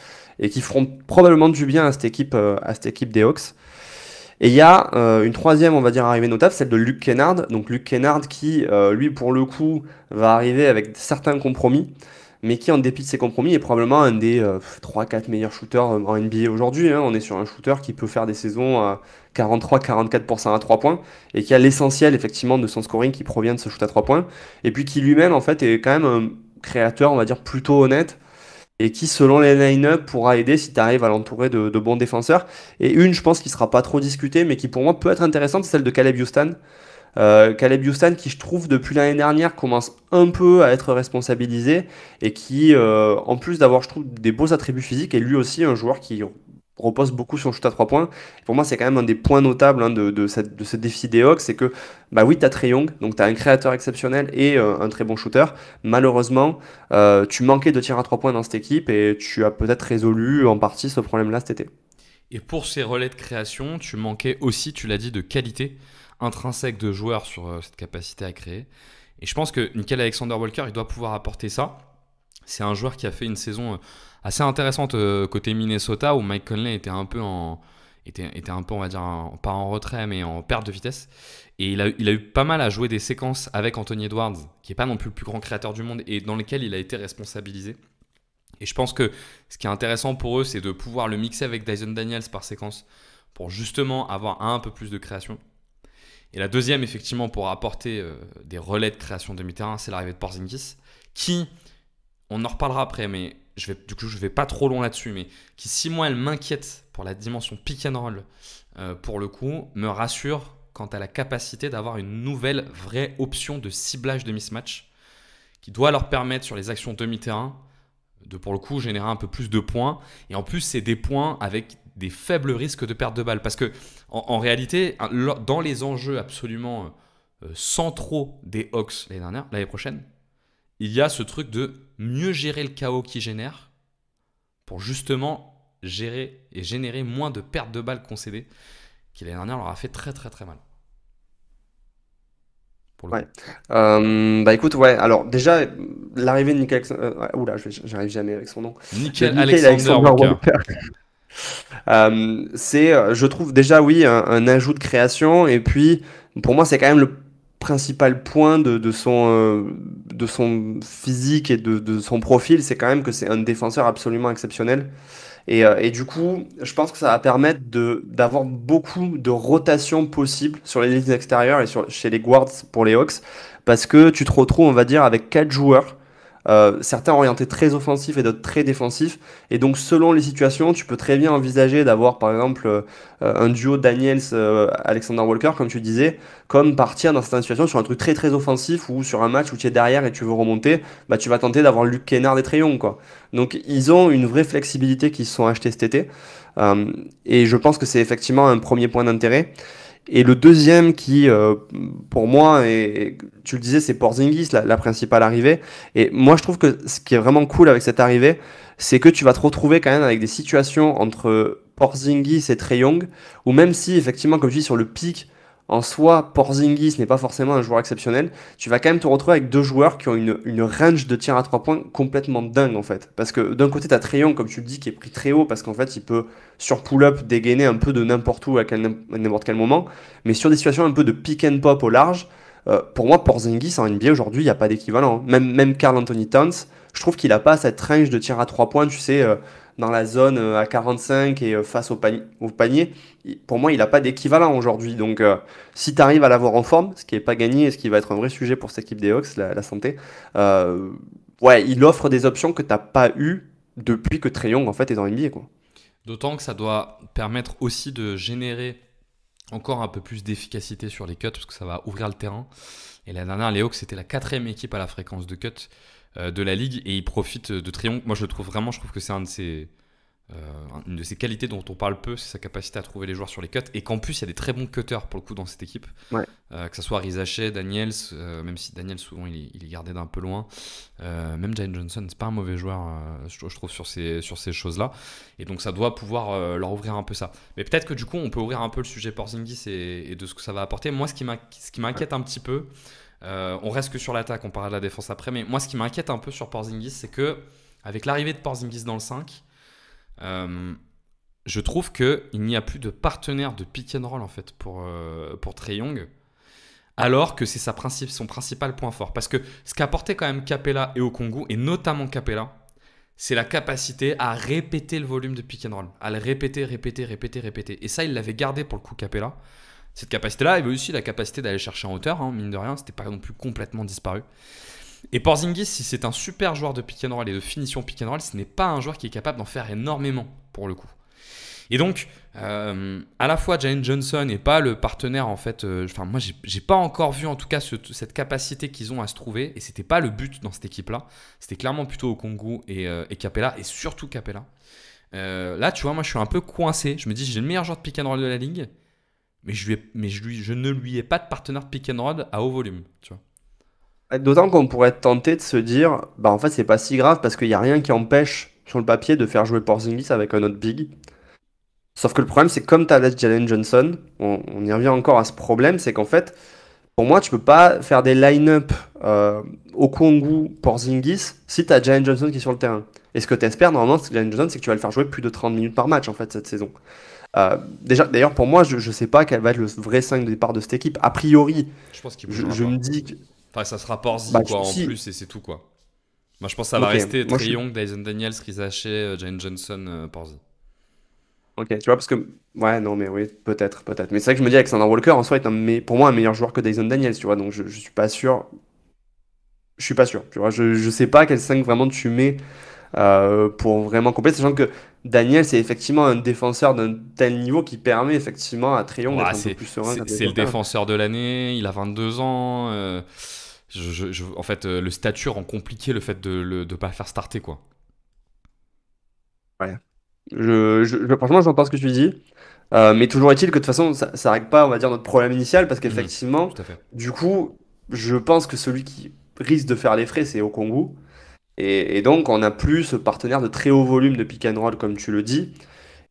et qui feront probablement du bien à cette équipe des Hawks. Et il y a une troisième, on va dire, arrivée notable, celle de Luke Kennard. Donc Luke Kennard qui, lui, pour le coup, va arriver avec certains compromis, mais qui, en dépit de ses compromis, est probablement un des 3-4 meilleurs shooters en NBA aujourd'hui. Hein. On est sur un shooter qui peut faire des saisons à 43-44% à 3 points, et qui a l'essentiel, effectivement, de son scoring qui provient de ce shoot à 3 points, et puis qui lui-même, en fait, est quand même un créateur, on va dire, plutôt honnête, et qui, selon les line-up, pourra aider si tu arrives à l'entourer de bons défenseurs. Et une, je pense, qui sera pas trop discutée, mais qui pour moi peut être intéressante, c'est celle de Caleb Houstan. Caleb Houstan, qui je trouve depuis l'année dernière commence un peu à être responsabilisé, et qui, en plus d'avoir, je trouve, des beaux attributs physiques, est lui aussi un joueur qui repose beaucoup sur le shoot à 3 points. Pour moi, c'est quand même un des points notables de ce défi des Hawks, c'est que, bah oui, tu as Trae Young, donc tu as un créateur exceptionnel et un très bon shooter. Malheureusement, tu manquais de tirs à 3 points dans cette équipe et tu as peut-être résolu en partie ce problème-là cet été. Et pour ces relais de création, tu manquais aussi, tu l'as dit, de qualité intrinsèque de joueurs sur cette capacité à créer. Et je pense que Nickel Alexander-Walker, il doit pouvoir apporter ça. C'est un joueur qui a fait une saison assez intéressante côté Minnesota, où Mike Conley était un peu on va dire, pas en retrait, mais en perte de vitesse. Et il a eu pas mal à jouer des séquences avec Anthony Edwards, qui n'est pas non plus le plus grand créateur du monde, et dans lesquelles il a été responsabilisé. Et je pense que ce qui est intéressant pour eux, c'est de pouvoir le mixer avec Dyson Daniels par séquence, pour justement avoir un peu plus de création. Et la deuxième, effectivement, pour apporter des relais de création demi-terrain, c'est l'arrivée de Porzingis, qui, on en reparlera après, mais je vais pas trop long là-dessus, mais qui, si moi, elle m'inquiète pour la dimension pick and roll, pour le coup, me rassure quant à la capacité d'avoir une nouvelle vraie option de ciblage de mismatch qui doit leur permettre, sur les actions demi-terrain, de, pour le coup, générer un peu plus de points. Et en plus, c'est des points avec des faibles risques de perte de balle. Parce que, en réalité, dans les enjeux absolument centraux des Hawks l'année prochaine, il y a ce truc de mieux gérer le chaos qu'ils génèrent pour justement gérer et générer moins de pertes de balles concédées, qui l'année dernière leur a fait très très très mal. Pour le Ouais. Bah écoute, ouais, alors déjà, l'arrivée de Nickel oula, j'arrive jamais avec son nom. Nickel De Nickel Alexander Walker. C'est, je trouve déjà, oui, un ajout de création. Et puis, pour moi, c'est quand même le principal point de son physique et de son profil. C'est quand même que c'est un défenseur absolument exceptionnel. Et du coup, je pense que ça va permettre d'avoir beaucoup de rotation possible sur les lignes extérieures et chez les guards pour les Hawks. Parce que tu te retrouves, on va dire, avec 4 joueurs certains orientés très offensifs et d'autres très défensifs. Et donc, selon les situations, tu peux très bien envisager d'avoir, par exemple, un duo Daniels-Alexander Walker, comme tu disais, comme partir dans certaines situations sur un truc très très offensif ou sur un match où tu es derrière et tu veux remonter, bah, tu vas tenter d'avoir Luke Kennard et Trae Young, quoi. Donc, ils ont une vraie flexibilité qui se sont achetés cet été. Euh, et je pense que c'est effectivement un premier point d'intérêt. Et le deuxième qui, pour moi, tu le disais, c'est Porzingis, la principale arrivée. Et moi, je trouve que ce qui est vraiment cool avec cette arrivée, c'est que tu vas te retrouver quand même avec des situations entre Porzingis et Trae Young, où même si, effectivement, comme je dis, sur le pic, en soi, Porzingis n'est pas forcément un joueur exceptionnel, tu vas quand même te retrouver avec deux joueurs qui ont une range de tir à 3 points complètement dingue, en fait. Parce que d'un côté, tu as Trae Young, comme tu le dis, qui est pris très haut, parce qu'en fait, il peut, sur pull-up, dégainer un peu de n'importe où à n'importe quel moment. Mais sur des situations un peu de pick and pop au large, pour moi, Porzingis en NBA aujourd'hui, il n'y a pas d'équivalent. Même Karl Anthony Towns, je trouve qu'il n'a pas cette range de tir à 3 points, tu sais, dans la zone à 45 et face au panier. Pour moi, il n'a pas d'équivalent aujourd'hui. Donc, si tu arrives à l'avoir en forme, ce qui n'est pas gagné et ce qui va être un vrai sujet pour cette équipe des Hawks, la santé, euh, ouais, il offre des options que tu n'as pas eues depuis que Trae Young en fait, est en NBA, quoi. D'autant que ça doit permettre aussi de générer encore un peu plus d'efficacité sur les cuts parce que ça va ouvrir le terrain. Et la dernière, les Hawks, c'était la 4e équipe à la fréquence de cuts de la ligue et ils profitent de Trae Young. Moi, je le trouve vraiment, je trouve que c'est une de ses qualités dont on parle peu, c'est sa capacité à trouver les joueurs sur les cuts et qu'en plus, il y a des très bons cutters pour le coup dans cette équipe. Ouais. Que ce soit Rizaché, Daniels, même si Daniels souvent il est gardé d'un peu loin. Même Jalen Johnson, c'est pas un mauvais joueur, je trouve, sur ces choses-là. Et donc ça doit pouvoir leur ouvrir un peu ça. Mais peut-être que du coup, on peut ouvrir un peu le sujet Porzingis et de ce que ça va apporter. Moi, ce qui m'inquiète un petit peu, on reste que sur l'attaque, on parlera de la défense après, mais moi, ce qui m'inquiète un peu sur Porzingis, c'est que avec l'arrivée de Porzingis dans le 5, je trouve qu'il n'y a plus de partenaire de pick and roll en fait pour Trae Young. Alors que c'est son principal point fort. Parce que ce qu'a apporté quand même Capella et Okongwu, et notamment Capella, c'est la capacité à répéter le volume de pick and roll. À le répéter. Et ça, il l'avait gardé pour le coup Capella. Cette capacité-là, il avait aussi la capacité d'aller chercher en hauteur, hein, mine de rien. C'était pas non plus complètement disparu. Et Porzingis, si c'est un super joueur de pick and roll et de finition pick and roll, ce n'est pas un joueur qui est capable d'en faire énormément pour le coup. Et donc, à la fois Jalen Johnson n'est pas le partenaire en fait. Moi, j'ai pas encore vu en tout cas cette capacité qu'ils ont à se trouver. Et c'était pas le but dans cette équipe-là. C'était clairement plutôt Okongwu et Capella et surtout Capella. Là, tu vois, moi, je suis un peu coincé. Je me dis, j'ai le meilleur joueur de pick and roll de la ligue, mais je ne lui ai pas de partenaire de pick and roll à haut volume. Tu vois. D'autant qu'on pourrait être tenté de se dire, bah en fait, c'est pas si grave parce qu'il n'y a rien qui empêche sur le papier de faire jouer Porzingis avec un autre big. Sauf que le problème, c'est que comme tu as Jalen Johnson, on y revient encore à ce problème, c'est qu'en fait, pour moi, tu peux pas faire des line-up Okongwu, Porzingis si tu as Jalen Johnson qui est sur le terrain. Et ce que tu espères, normalement, c'est que Jalen Johnson, c'est que tu vas le faire jouer plus de 30 minutes par match, en fait, cette saison. D'ailleurs, pour moi, je sais pas quel va être le vrai 5 de départ de cette équipe. A priori, Je pense qu'il je me dis que... Enfin, ça sera Porzi Bah, quoi, en si. plus et c'est tout quoi. Moi, je pense que ça va Ok, rester moi, Trae Young, Dyson Daniels, Rizaché, Jalen Johnson, Porzi. Ok, tu vois, parce que... Ouais, non, mais oui, peut-être. Mais c'est vrai que je me dis, Alexander Walker, en soi, est pour moi un meilleur joueur que Dyson Daniels, tu vois, donc je suis pas sûr. Je suis pas sûr, tu vois, je sais pas quel 5 vraiment tu mets pour vraiment compléter, sachant que Daniel, c'est effectivement un défenseur d'un tel niveau qui permet effectivement à Trae Young d'être Ouais, un peu plus serein quand il est c'est sur le le terrain. défenseur de l'année, il a 22 ans. En fait, le statut rend compliqué le fait de ne pas le faire starter quoi. Ouais. Franchement, j'entends ce que tu dis. Mais toujours est-il que de toute façon, ça règle pas, on va dire, notre problème initial, parce Mhm, qu'effectivement, tout à fait. du coup, je pense que celui qui risque de faire les frais, c'est Okongwu. Et donc, on n'a plus ce partenaire de très haut volume de pick and roll, comme tu le dis.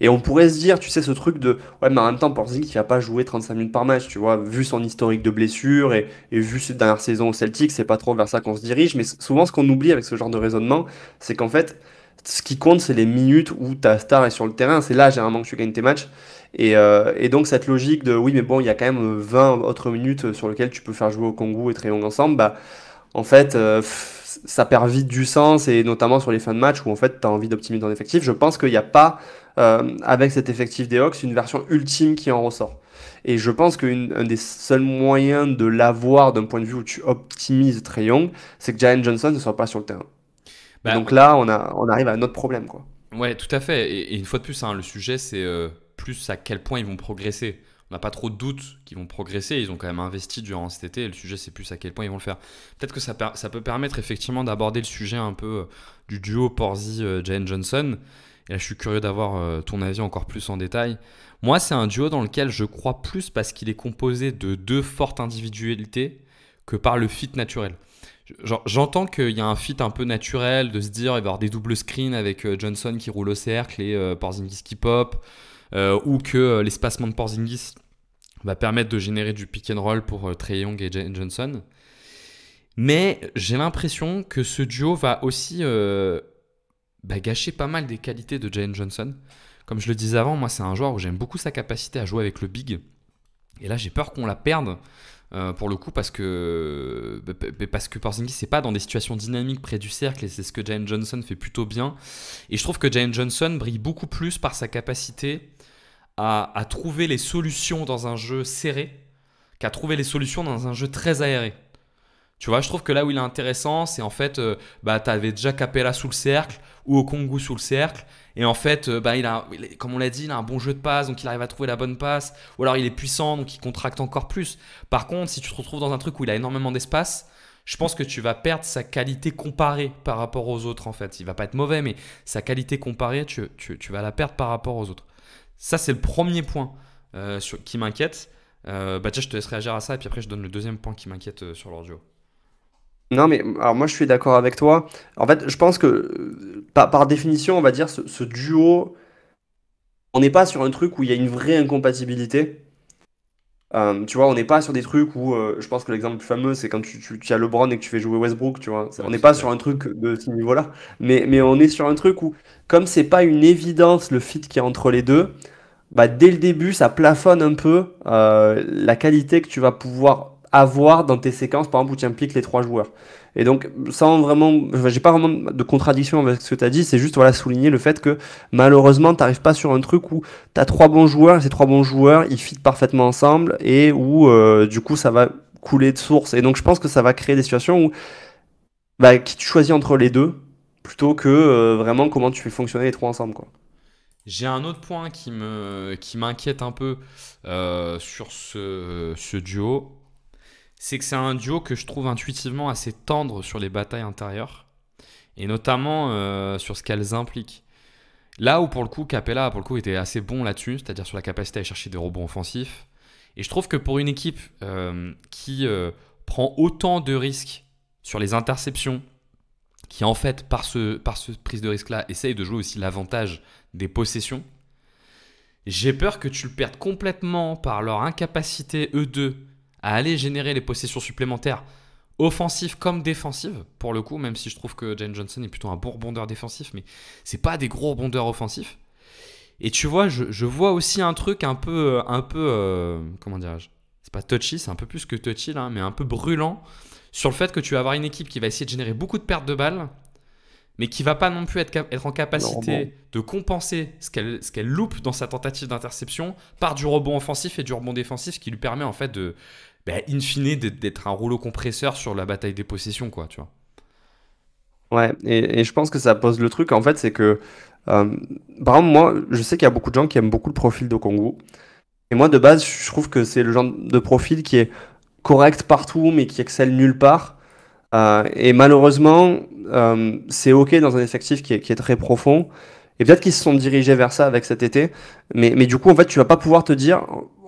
Et on pourrait se dire, tu sais, ce truc de, ouais, mais en même temps, Porzingis, il va pas jouer 35 minutes par match, tu vois, vu son historique de blessures et vu cette dernière saison au Celtic, c'est pas trop vers ça qu'on se dirige. Mais souvent, ce qu'on oublie avec ce genre de raisonnement, c'est qu'en fait, ce qui compte, c'est les minutes où ta star est sur le terrain. C'est là, généralement, que tu gagnes tes matchs. Et donc, cette logique de, oui, mais bon, il y a quand même 20 autres minutes sur lesquelles tu peux faire jouer Okongwu et Trae Young ensemble, bah, en fait, ça perd vite du sens, et notamment sur les fins de match où en fait tu as envie d'optimiser ton effectif. Je pense qu'il n'y a pas, avec cet effectif des Hawks, une version ultime qui en ressort. Et je pense qu'un des seuls moyens de l'avoir d'un point de vue où tu optimises Trae Young, c'est que Jalen Johnson ne soit pas sur le terrain. Et Bah, donc là, on arrive à un autre problème, quoi. ouais, tout à fait. Et une fois de plus, hein, le sujet, c'est plus à quel point ils vont progresser. On n'a pas trop de doutes qu'ils vont progresser. Ils ont quand même investi durant cet été. Et le sujet, c'est plus à quel point ils vont le faire. Peut-être que ça peut permettre effectivement d'aborder le sujet un peu du duo Porzy-Jalen Johnson. Et là, je suis curieux d'avoir ton avis encore plus en détail. Moi, c'est un duo dans lequel je crois plus parce qu'il est composé de deux fortes individualités que par le fit naturel. J'entends qu'il y a un fit un peu naturel de se dire il va y avoir des doubles screens avec Johnson qui roule au cercle et Porzingis qui pop, ou que l'espacement de Porzingis va permettre de générer du pick and roll pour Trae Young et Jalen Johnson. Mais j'ai l'impression que ce duo va aussi gâcher pas mal des qualités de Jalen Johnson. Comme je le disais avant, moi c'est un joueur où j'aime beaucoup sa capacité à jouer avec le big. Et là j'ai peur qu'on la perde. Pour le coup, parce que Porzingis c'est pas dans des situations dynamiques près du cercle et c'est ce que Jalen Johnson fait plutôt bien. Et je trouve que Jalen Johnson brille beaucoup plus par sa capacité à trouver les solutions dans un jeu serré qu'à trouver les solutions dans un jeu très aéré. Tu vois, je trouve que là où il est intéressant, c'est en fait, tu avais déjà Capella sous le cercle ou Okongwu sous le cercle. Et en fait, comme on l'a dit, il a un bon jeu de passe, donc il arrive à trouver la bonne passe. Ou alors il est puissant, donc il contracte encore plus. Par contre, si tu te retrouves dans un truc où il a énormément d'espace, je pense que tu vas perdre sa qualité comparée par rapport aux autres en fait. Il va pas être mauvais, mais sa qualité comparée, tu vas la perdre par rapport aux autres. Ça, c'est le premier point qui m'inquiète. Tiens, je te laisse réagir à ça et puis après, je donne le deuxième point qui m'inquiète sur leur duo. Non, mais alors moi je suis d'accord avec toi. En fait, je pense que par définition, on va dire ce duo, on n'est pas sur un truc où il y a une vraie incompatibilité. Tu vois, on n'est pas sur des trucs où je pense que l'exemple le plus fameux, c'est quand tu as LeBron et que tu fais jouer Westbrook, tu vois. Ouais, On n'est tout à pas fait. sur un truc de ce niveau-là, mais on est sur un truc où, comme c'est pas une évidence le fit qui est entre les deux, bah, dès le début, ça plafonne un peu la qualité que tu vas pouvoir avoir dans tes séquences, par exemple, où tu impliques les trois joueurs. Et donc, sans vraiment, enfin, j'ai pas vraiment de contradiction avec ce que tu as dit, c'est juste voilà, souligner le fait que malheureusement, tu n'arrives pas sur un truc où tu as trois bons joueurs, et ces trois bons joueurs, ils fit parfaitement ensemble, et où du coup, ça va couler de source. Et donc, je pense que ça va créer des situations où qui tu choisis entre les deux, plutôt que vraiment comment tu fais fonctionner les trois ensemble, quoi. J'ai un autre point qui m'inquiète un peu sur ce duo. C'est que c'est un duo que je trouve intuitivement assez tendre sur les batailles intérieures. Et notamment sur ce qu'elles impliquent. Là où pour le coup, Capella pour le coup, était assez bon là-dessus, c'est-à-dire sur la capacité à chercher des rebonds offensifs. Et je trouve que pour une équipe qui prend autant de risques sur les interceptions, qui en fait, par ce prise de risque-là, essaye de jouer aussi l'avantage des possessions, j'ai peur que tu le perdes complètement par leur incapacité, eux deux, à aller générer les possessions supplémentaires, offensives comme défensives, pour le coup, même si je trouve que Jalen Johnson est plutôt un bon rebondeur défensif, mais c'est pas des gros rebondeurs offensifs. Et tu vois, je vois aussi un truc comment dirais-je, c'est pas touchy, c'est un peu plus que touchy là, mais un peu brûlant sur le fait que tu vas avoir une équipe qui va essayer de générer beaucoup de pertes de balles, mais qui va pas non plus être en Non, bon. capacité de compenser ce qu'elle loupe dans sa tentative d'interception par du rebond offensif et du rebond défensif, qui lui permet en fait in fine, d'être un rouleau compresseur sur la bataille des possessions, quoi, tu vois. Ouais, et je pense que ça pose le truc, en fait, c'est que, euh, par exemple, moi, je sais qu'il y a beaucoup de gens qui aiment beaucoup le profil d'Okongwu. Et moi, de base, je trouve que c'est le genre de profil qui est correct partout, mais qui excelle nulle part. Et malheureusement, c'est OK dans un effectif qui est très profond. Et peut-être qu'ils se sont dirigés vers ça avec cet été. Mais du coup, en fait, tu vas pas pouvoir te dire,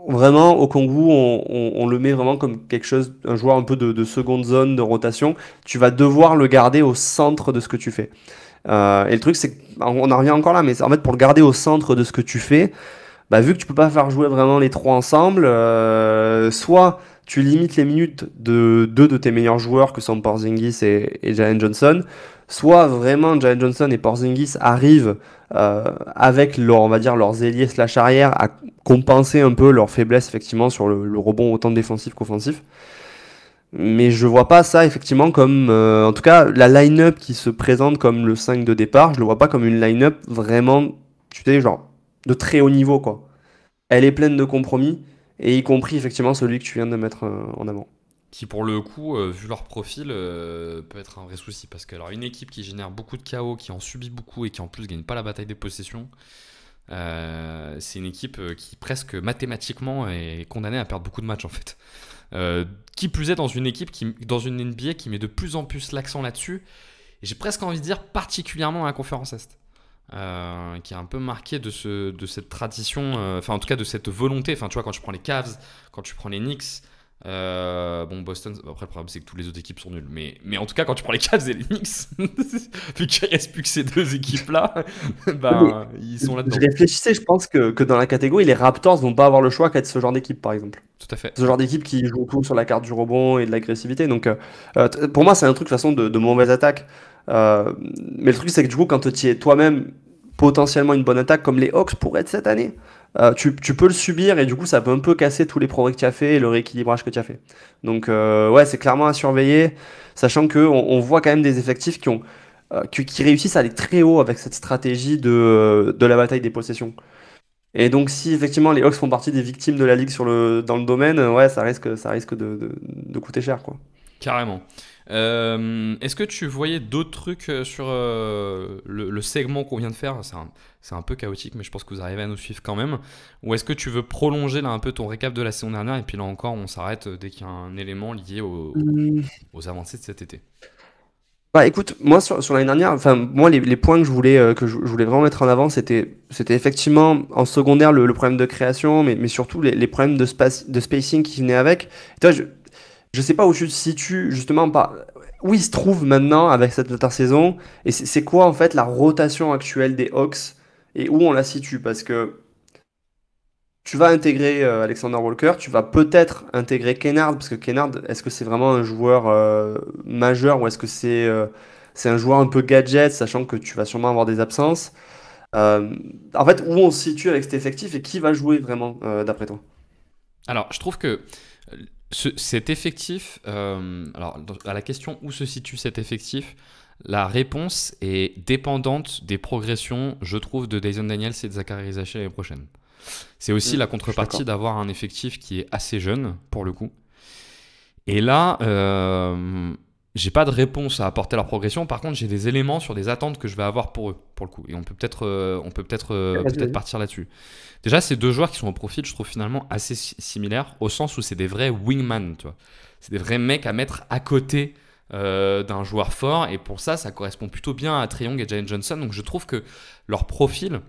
vraiment, Okongwu, on le met vraiment comme quelque chose, un joueur un peu de seconde zone de rotation. Tu vas devoir le garder au centre de ce que tu fais. Et le truc, c'est qu'on en revient encore là, mais en fait, pour le garder au centre de ce que tu fais, bah, vu que tu peux pas faire jouer vraiment les trois ensemble, soit tu limites les minutes de deux de tes meilleurs joueurs que sont Porzingis et Jalen Johnson, soit vraiment Jalen Johnson et Porzingis arrivent avec leur, on va dire, leurs ailiers slash arrière à compenser un peu leur faiblesse effectivement sur le rebond autant défensif qu'offensif. Mais je vois pas ça effectivement comme, en tout cas, la line-up qui se présente comme le 5 de départ, je le vois pas comme une line-up vraiment, tu sais, genre de très haut niveau quoi. Elle est pleine de compromis, et y compris effectivement celui que tu viens de mettre en avant. qui pour le coup, vu leur profil, peut être un vrai souci. Parce que alors, une équipe qui génère beaucoup de chaos, qui en subit beaucoup et qui en plus gagne pas la bataille des possessions, c'est une équipe qui presque mathématiquement est condamnée à perdre beaucoup de matchs en fait. Qui plus est dans une équipe dans une NBA qui met de plus en plus l'accent là-dessus. Et j'ai presque envie de dire particulièrement dans la conférence Est. Qui est un peu marqué de cette tradition, enfin en tout cas de cette volonté. Enfin tu vois, quand tu prends les Cavs, quand tu prends les Knicks, bon Boston, après le problème c'est que toutes les autres équipes sont nulles, mais en tout cas quand tu prends les Cavs et les Knicks, vu qu'il reste plus que ces deux équipes là, ben ils sont là-dedans. Je réfléchissais, je pense que dans la catégorie, les Raptors vont pas avoir le choix qu'être ce genre d'équipe, par exemple. Tout à fait. Ce genre d'équipe qui joue tout sur la carte du rebond et de l'agressivité. Donc, pour moi, c'est un truc de façon de mauvaise attaque. Mais le truc, c'est que du coup, quand tu es toi-même potentiellement une bonne attaque, comme les Hawks pourraient être cette année, tu peux le subir et du coup, ça peut un peu casser tous les progrès que tu as fait et le rééquilibrage que tu as fait. Donc, ouais, c'est clairement à surveiller, sachant qu'on voit quand même des effectifs qui réussissent à aller très haut avec cette stratégie de la bataille des possessions. Et donc, si effectivement les Hawks font partie des victimes de la ligue dans le domaine, ouais, ça risque de coûter cher, quoi. Carrément. Est-ce que tu voyais d'autres trucs sur le segment qu'on vient de faire? C'est un peu chaotique, mais je pense que vous arrivez à nous suivre quand même. Ou est-ce que tu veux prolonger là un peu ton récap de la saison dernière et puis là encore on s'arrête dès qu'il y a un élément lié Hum. aux avancées de cet été? Bah écoute, moi sur l'année dernière, enfin moi les points que je voulais vraiment mettre en avant, c'était effectivement en secondaire le problème de création, mais surtout les problèmes de spacing qui venaient avec. Et toi, je sais pas où tu te situes justement où il se trouve maintenant avec cette intersaison et c'est quoi en fait la rotation actuelle des Hawks et où on la situe parce que tu vas intégrer Alexander Walker, tu vas peut-être intégrer Kennard, parce que Kennard, est-ce que c'est vraiment un joueur majeur ou est-ce que c'est un joueur un peu gadget, sachant que tu vas sûrement avoir des absences. En fait, où on se situe avec cet effectif et qui va jouer vraiment, d'après toi? Alors, je trouve que cet effectif, alors à la question où se situe cet effectif, la réponse est dépendante des progressions, je trouve, de Dyson Daniels et de Zachary Rizaché l'année prochaine. C'est aussi la Je suis contrepartie d'accord. d'avoir un effectif qui est assez jeune, pour le coup. Et là, j'ai pas de réponse à apporter à leur progression. Par contre, j'ai des éléments sur des attentes que je vais avoir pour eux, pour le coup. Et on peut Vas-y, peut-être vas-y. partir là-dessus. Déjà, ces deux joueurs qui sont au profil, je trouve finalement assez similaires, au sens où c'est des vrais wingman, tu vois. C'est des vrais mecs à mettre à côté d'un joueur fort. Et pour ça, ça correspond plutôt bien à Trae Young et Jalen Johnson. Donc je trouve que leur profil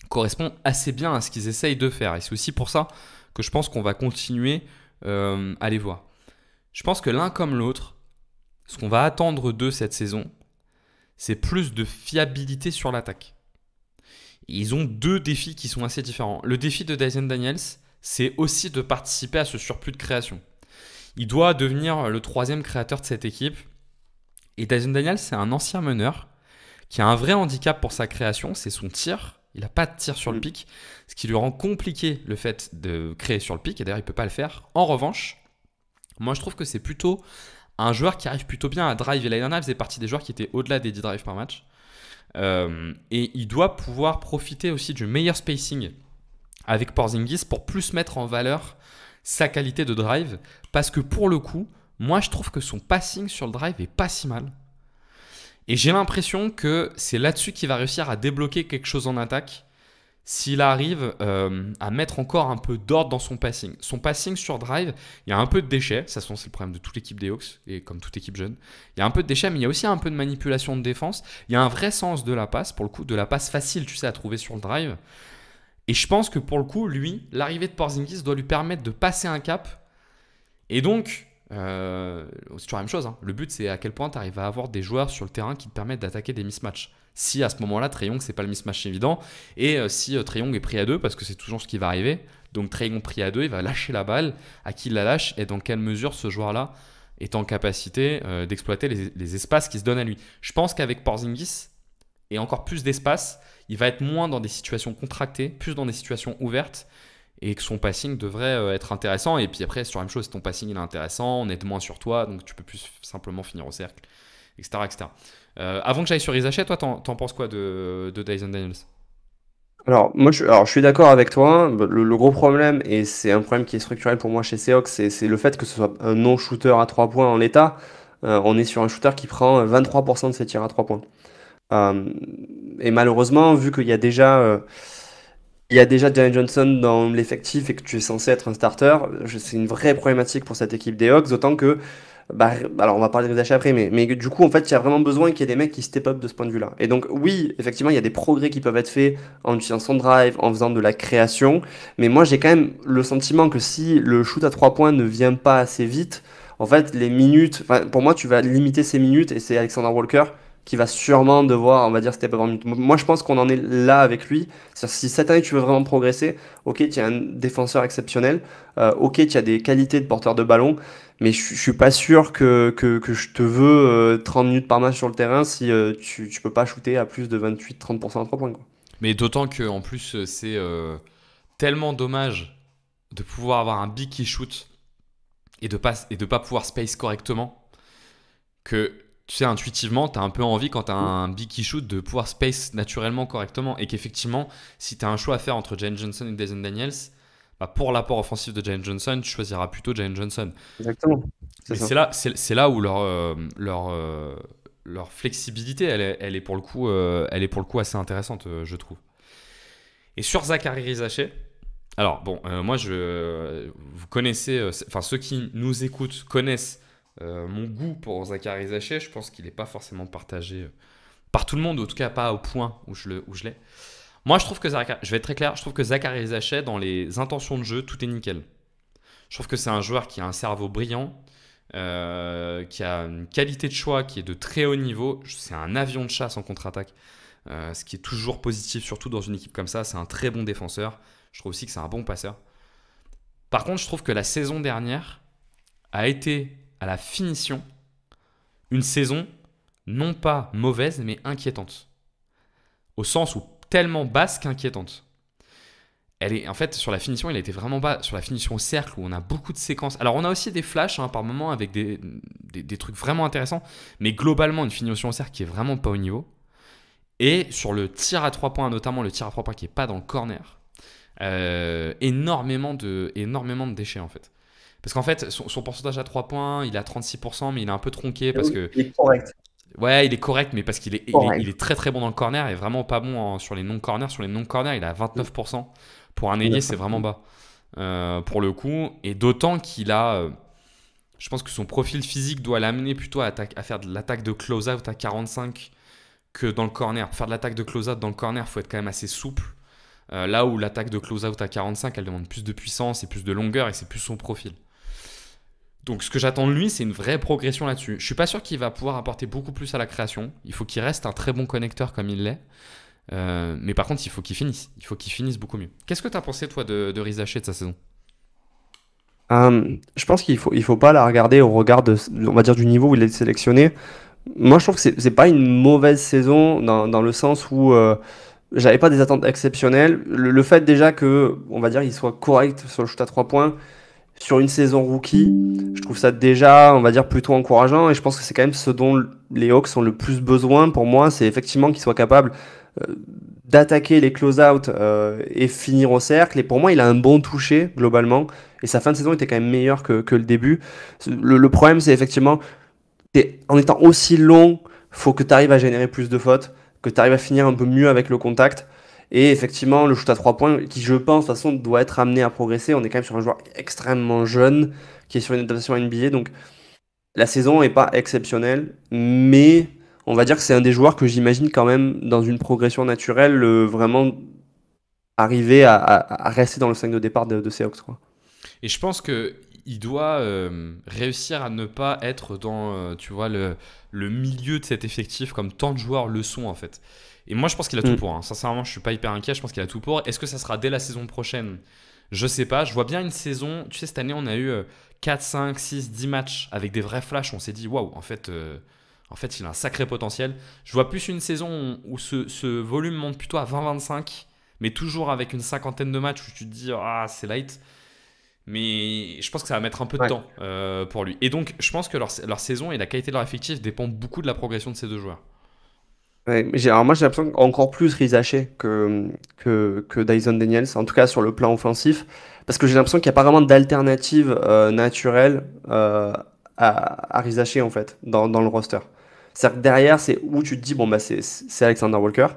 correspond assez bien à ce qu'ils essayent de faire. Et c'est aussi pour ça que je pense qu'on va continuer à les voir. Je pense que l'un comme l'autre, ce qu'on va attendre d'eux cette saison, c'est plus de fiabilité sur l'attaque. Ils ont deux défis qui sont assez différents. Le défi de Dyson Daniels, c'est aussi de participer à ce surplus de création. Il doit devenir le troisième créateur de cette équipe. Et Dyson Daniels, c'est un ancien meneur qui a un vrai handicap pour sa création, c'est son tir. Il n'a pas de tir sur le Mm. pic, ce qui lui rend compliqué le fait de créer sur le pic. Et d'ailleurs, il ne peut pas le faire. En revanche, moi, je trouve que c'est plutôt un joueur qui arrive plutôt bien à drive. Et l'année dernière, il faisait partie des joueurs qui étaient au-delà des 10 drives par match. Et il doit pouvoir profiter aussi du meilleur spacing avec Porzingis pour plus mettre en valeur sa qualité de drive. Parce que pour le coup, moi, je trouve que son passing sur le drive est pas si mal. Et j'ai l'impression que c'est là-dessus qu'il va réussir à débloquer quelque chose en attaque s'il arrive à mettre encore un peu d'ordre dans son passing. Son passing sur drive, il y a un peu de déchets. Ça, c'est le problème de toute l'équipe des Hawks, et comme toute équipe jeune. Il y a un peu de déchets, mais il y a aussi un peu de manipulation de défense. Il y a un vrai sens de la passe, pour le coup, de la passe facile, tu sais, à trouver sur le drive. Et je pense que pour le coup, lui, l'arrivée de Porzingis doit lui permettre de passer un cap. Et donc, c'est toujours la même chose, hein. Le but, c'est à quel point tu arrives à avoir des joueurs sur le terrain qui te permettent d'attaquer des mismatchs. Si à ce moment-là, Trae Young, c'est pas le mismatch évident, et si Trae Young est pris à deux, parce que c'est toujours ce qui va arriver, donc Trae Young pris à deux, il va lâcher la balle, à qui il la lâche, et dans quelle mesure ce joueur-là est en capacité d'exploiter les espaces qui se donnent à lui. Je pense qu'avec Porzingis, et encore plus d'espace, il va être moins dans des situations contractées, plus dans des situations ouvertes, et que son passing devrait être intéressant. Et puis après, c'est toujours la même chose, si ton passing il est intéressant, on est moins sur toi, donc tu peux plus simplement finir au cercle, etc. etc. Avant que j'aille sur Isachet, toi, t'en penses quoi de Dyson Daniels? Alors, je suis d'accord avec toi. Le gros problème, et c'est un problème qui est structurel pour moi chez Seahawks, c'est le fait que ce soit un non-shooter à 3 points en l'état. On est sur un shooter qui prend 23% de ses tirs à 3 points. Euh, et malheureusement, vu il y a déjà Jalen Johnson dans l'effectif et que tu es censé être un starter, c'est une vraie problématique pour cette équipe des Hawks, d'autant que, bah, alors on va parler des achats après, mais du coup, en fait, il y a vraiment besoin qu'il y ait des mecs qui step up de ce point de vue-là. Et donc, oui, effectivement, il y a des progrès qui peuvent être faits en utilisant son drive, en faisant de la création, mais moi, j'ai quand même le sentiment que si le shoot à 3 points ne vient pas assez vite, en fait, les minutes, enfin, pour moi, tu vas limiter ces minutes et c'est Alexander Walker qui va sûrement devoir, on va dire, step up en minutes. Moi, je pense qu'on en est là avec lui. C'est-à-dire, si cette année tu veux vraiment progresser, ok, tu es un défenseur exceptionnel, ok, tu as des qualités de porteur de ballon, mais je suis pas sûr que je te veux 30 minutes par match sur le terrain si tu peux pas shooter à plus de 28-30% à 3 points, quoi. Mais d'autant que en plus, c'est tellement dommage de pouvoir avoir un big qui shoot et de pas pouvoir space correctement que tu sais, intuitivement, tu as un peu envie quand tu as un big qui shoot de pouvoir space naturellement correctement et qu'effectivement, si tu as un choix à faire entre Jalen Johnson et Dyson Daniels, bah, pour l'apport offensif de Jalen Johnson, tu choisiras plutôt Jalen Johnson. Exactement, c'est Mais ça. c'est là où leur flexibilité, elle est pour le coup, elle est pour le coup assez intéressante, je trouve. Et sur Zachary Rizaché, alors bon, vous connaissez, enfin ceux qui nous écoutent connaissent mon goût pour Zachary Rizaché. Je pense qu'il n'est pas forcément partagé par tout le monde, en tout cas pas au point où je l'ai. Moi, je trouve que je vais être très clair, je trouve que Zachary Rizaché, dans les intentions de jeu, tout est nickel. Je trouve que c'est un joueur qui a un cerveau brillant, qui a une qualité de choix qui est de très haut niveau. C'est un avion de chasse en contre-attaque, ce qui est toujours positif, surtout dans une équipe comme ça. C'est un très bon défenseur. Je trouve aussi que c'est un bon passeur. Par contre, je trouve que la saison dernière a été, à la finition, une saison non pas mauvaise, mais inquiétante. Au sens où tellement basse qu'inquiétante. En fait, sur la finition, il a été vraiment bas. Sur la finition au cercle, où on a beaucoup de séquences. Alors, on a aussi des flashs par moment avec des trucs vraiment intéressants. Mais globalement, une finition au cercle qui est vraiment pas au niveau. Et sur le tir à 3 points, notamment le tir à 3 points qui est pas dans le corner, énormément de déchets en fait. Parce qu'en fait, son pourcentage à 3 points, il est à 36%, mais il est un peu tronqué parce que. Il est correct. Ouais, il est correct, mais parce qu'il Correct. est très très bon dans le corner et vraiment pas bon sur les non-corners. Sur les non-corners, il est à 29%. Pour un ailier, c'est vraiment bas. Pour le coup. Et d'autant qu'il a. Je pense que son profil physique doit l'amener plutôt à faire de l'attaque de close-out à 45 que dans le corner. Pour faire de l'attaque de close-out dans le corner, il faut être quand même assez souple. Là où l'attaque de close-out à 45, elle demande plus de puissance et plus de longueur et c'est plus son profil. Donc ce que j'attends de lui, c'est une vraie progression là-dessus. Je suis pas sûr qu'il va pouvoir apporter beaucoup plus à la création. Il faut qu'il reste un très bon connecteur comme il l'est. Mais par contre, il faut qu'il finisse. Il faut qu'il finisse beaucoup mieux. Qu'est-ce que tu as pensé, toi, de Rizaché de sa saison? Je pense il faut pas la regarder au regard on va dire, du niveau où il est sélectionné. Moi, je trouve que c'est pas une mauvaise saison dans le sens où j'avais pas des attentes exceptionnelles. Le fait déjà que, on va dire, il soit correct sur le shoot à 3 points sur une saison rookie, je trouve ça déjà, on va dire, plutôt encourageant. Et je pense que c'est quand même ce dont les Hawks ont le plus besoin pour moi, c'est effectivement qu'il soit capable euh, d'attaquer les close-out et finir au cercle. Et pour moi, il a un bon toucher globalement. Et sa fin de saison était quand même meilleure que le début. Le problème, c'est effectivement en étant aussi long, faut que tu arrives à générer plus de fautes, que tu arrives à finir un peu mieux avec le contact. Et effectivement, le shoot à 3 points, qui je pense, de toute façon, doit être amené à progresser. On est quand même sur un joueur extrêmement jeune, qui est sur une adaptation à NBA. Donc la saison n'est pas exceptionnelle, mais on va dire que c'est un des joueurs que j'imagine quand même dans une progression naturelle, vraiment arriver à rester dans le 5 de départ de Seahawks, quoi. Et je pense que il doit réussir à ne pas être dans, tu vois, le milieu de cet effectif comme tant de joueurs le sont en fait. Et moi, je pense qu'il a tout Mm. pour. Hein. Sincèrement, je suis pas hyper inquiet. Je pense qu'il a tout pour. Est-ce que ça sera dès la saison prochaine? Je sais pas. Je vois bien une saison. Tu sais, cette année, on a eu 4, 5, 6, 10 matchs avec des vrais flashs. On s'est dit, waouh, en fait, il a un sacré potentiel. Je vois plus une saison où ce volume monte plutôt à 20-25, mais toujours avec une cinquantaine de matchs où tu te dis, ah, c'est light. Mais je pense que ça va mettre un peu de Ouais. temps pour lui. Et donc, je pense que leur saison et la qualité de leur effectif dépendent beaucoup de la progression de ces deux joueurs. Ouais, mais alors moi j'ai l'impression qu'encore plus Rizaché que Dyson Daniels, en tout cas sur le plan offensif, parce que j'ai l'impression qu'il n'y a pas vraiment d'alternative naturelle à Rizaché en fait, dans le roster. C'est-à-dire que derrière, c'est où tu te dis, bon bah c'est Alexander Walker,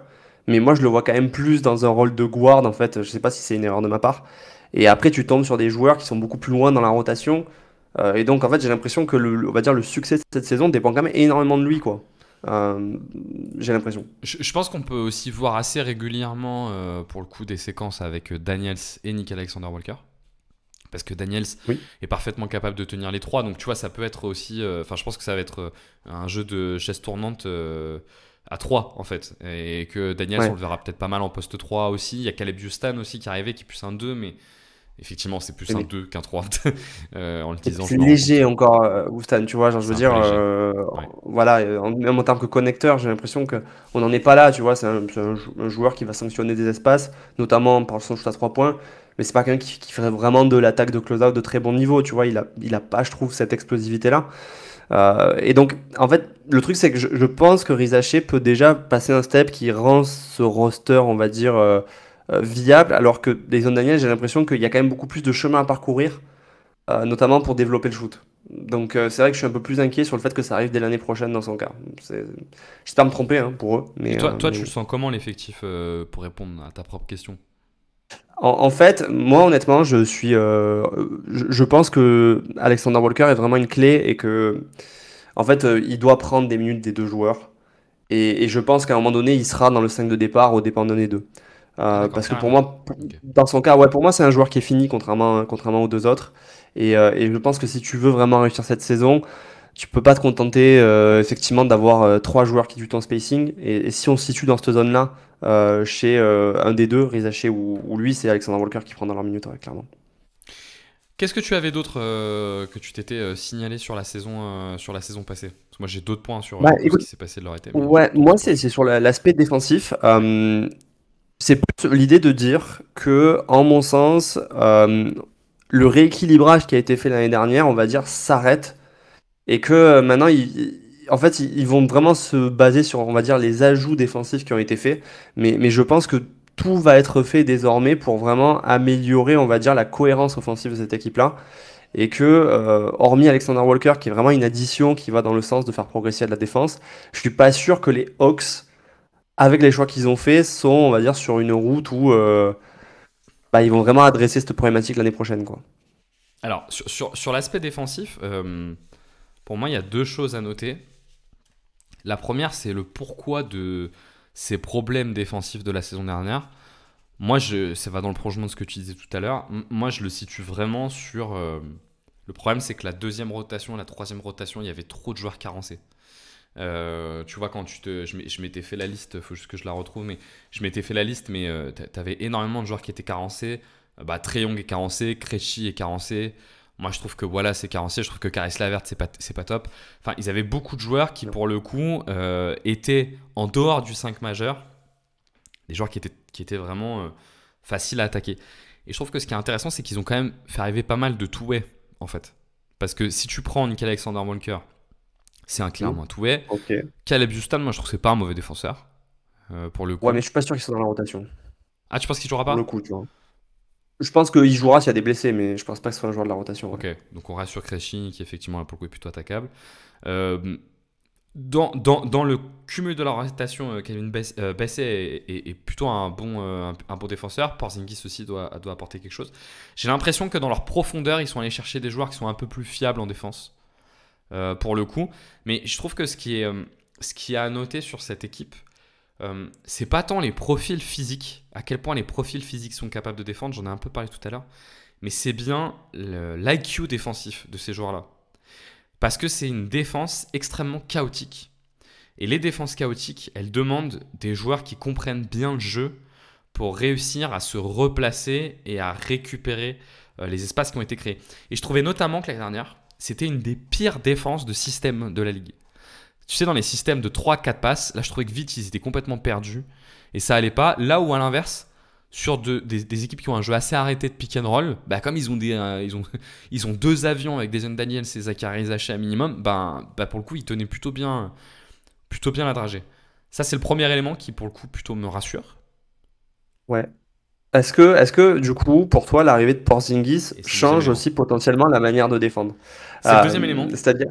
mais moi je le vois quand même plus dans un rôle de guard en fait, je sais pas si c'est une erreur de ma part. Et après tu tombes sur des joueurs qui sont beaucoup plus loin dans la rotation, et donc en fait j'ai l'impression que on va dire le succès de cette saison dépend quand même énormément de lui quoi. Euh, j'ai l'impression. Je pense qu'on peut aussi voir assez régulièrement, pour le coup, des séquences avec Daniels et Nick Alexander Walker. Parce que Daniels Oui. est parfaitement capable de tenir les trois. Donc, tu vois, ça peut être aussi. Enfin, je pense que ça va être un jeu de chaise tournante à 3, en fait. Et que Daniels, on Ouais. le verra peut-être pas mal en poste 3 aussi. Il y a Caleb Houston aussi qui est arrivé, qui est plus un 2. Mais effectivement, c'est plus un Mais 2 qu'un 3. En le disant, c'est je me rends compte. léger encore, Woustan, tu vois. Genre, je veux C'est un peu dire, léger. Ouais. voilà, même en termes que connecteur, j'ai l'impression que on n'en est pas là, tu vois. C'est un joueur qui va sanctionner des espaces, notamment par son shoot à 3 points. Mais c'est pas quelqu'un qui ferait vraiment de l'attaque de close-out de très bon niveau, tu vois. Il a pas, je trouve, cette explosivité-là. Et donc, en fait, le truc, c'est que je pense que Rizaché peut déjà passer un step qui rend ce roster, on va dire, viable, alors que Dyson Daniel, j'ai l'impression qu'il y a quand même beaucoup plus de chemin à parcourir, notamment pour développer le shoot. Donc, c'est vrai que je suis un peu plus inquiet sur le fait que ça arrive dès l'année prochaine dans son cas. J'espère me tromper hein, pour eux, Et mais, toi, mais tu le bon. sens comment l'effectif, pour répondre à ta propre question? En fait, moi honnêtement, je pense que Alexander Walker est vraiment une clé et que, en fait, il doit prendre des minutes des deux joueurs. Et je pense qu'à un moment donné, il sera dans le 5 de départ au dépend des deux. Ah, d'accord, Parce que pour carrément. moi, Ok. dans son cas, ouais, pour moi, c'est un joueur qui est fini, contrairement aux deux autres. Et je pense que si tu veux vraiment réussir cette saison, tu peux pas te contenter effectivement d'avoir trois joueurs qui tuent ton spacing. Et si on se situe dans cette zone-là, chez un des deux, Rizaché ou lui, c'est Alexander Walker qui prend dans leur minute, ouais, clairement. Qu'est-ce que tu avais d'autre, que tu t'étais signalé sur la saison passée? Parce que moi j'ai d'autres points sur Bah, du coup ce qui écoute, s'est passé de leur été, mais ouais, t'en as moi, d'autres. c'est sur l'aspect défensif. C'est plus l'idée de dire que, en mon sens, le rééquilibrage qui a été fait l'année dernière, on va dire, s'arrête et que maintenant, en fait, ils vont vraiment se baser sur, on va dire, les ajouts défensifs qui ont été faits. Mais je pense que tout va être fait désormais pour vraiment améliorer, on va dire, la cohérence offensive de cette équipe-là. Et que, hormis Alexander Walker, qui est vraiment une addition qui va dans le sens de faire progresser de la défense, je suis pas sûr que les Hawks avec les choix qu'ils ont faits, sont, on va dire, sur une route où bah, ils vont vraiment adresser cette problématique l'année prochaine, quoi. Alors sur l'aspect défensif, pour moi il y a deux choses à noter. La première, c'est le pourquoi de ces problèmes défensifs de la saison dernière. Moi, ça va dans le prolongement de ce que tu disais tout à l'heure. Moi, je le situe vraiment sur. Le problème, c'est que la deuxième rotation et la troisième rotation, il y avait trop de joueurs carencés. Tu vois, quand je m'étais fait la liste, il faut juste que je la retrouve, mais je m'étais fait la liste, mais t'avais énormément de joueurs qui étaient carencés. Trae Young est carencé, Krejci est carencé. Moi, je trouve que voilà, c'est carencé. Je trouve que Caris Lavert, c'est pas top. Enfin, ils avaient beaucoup de joueurs qui, pour le coup, étaient en dehors du 5 majeur. Des joueurs qui étaient vraiment faciles à attaquer. Et je trouve que ce qui est intéressant, c'est qu'ils ont quand même fait arriver pas mal de two-way, en fait. Parce que si tu prends Nickel Alexander Walker, c'est clairement un two-way. Ok. Caleb Houston, moi je trouve que c'est pas un mauvais défenseur, pour le Ouais, mais coup. je suis pas sûr qu'ils sont dans la rotation, Ah, tu penses qu'il jouera pour le pas? coup, tu vois. Je pense qu'il jouera s'il y a des blessés, mais je pense pas que ce soit un joueur de la rotation, ouais. Ok, donc on reste sur Krejci, qui effectivement là, pour le coup est plutôt attaquable. Euh, dans le cumul de la rotation, Kevin Besset est plutôt un bon défenseur. Porzingis aussi doit apporter quelque chose. J'ai l'impression que dans leur profondeur, ils sont allés chercher des joueurs qui sont un peu plus fiables en défense, pour le coup. Mais je trouve que ce qui est à noter sur cette équipe, c'est pas tant les profils physiques, à quel point les profils physiques sont capables de défendre, j'en ai un peu parlé tout à l'heure, mais c'est bien l'IQ défensif de ces joueurs-là. Parce que c'est une défense extrêmement chaotique. Et les défenses chaotiques, elles demandent des joueurs qui comprennent bien le jeu pour réussir à se replacer et à récupérer les espaces qui ont été créés. Et je trouvais notamment que l'année dernière, c'était une des pires défenses de système de la ligue. Tu sais, dans les systèmes de 3-4 passes, là je trouvais que vite ils étaient complètement perdus et ça allait pas. Là où à l'inverse, sur des équipes qui ont un jeu assez arrêté de pick and roll, comme ils ont, ils ont deux avions avec Jason Daniels et Zachary Zaché à minimum, pour le coup ils tenaient plutôt bien la dragée. Ça, c'est le premier élément qui, pour le coup, plutôt me rassure. Ouais. Est-ce que du coup, pour toi, l'arrivée de Porzingis Et c'est le deuxième change élément. aussi potentiellement la manière de défendre? C'est le deuxième élément. C'est-à-dire,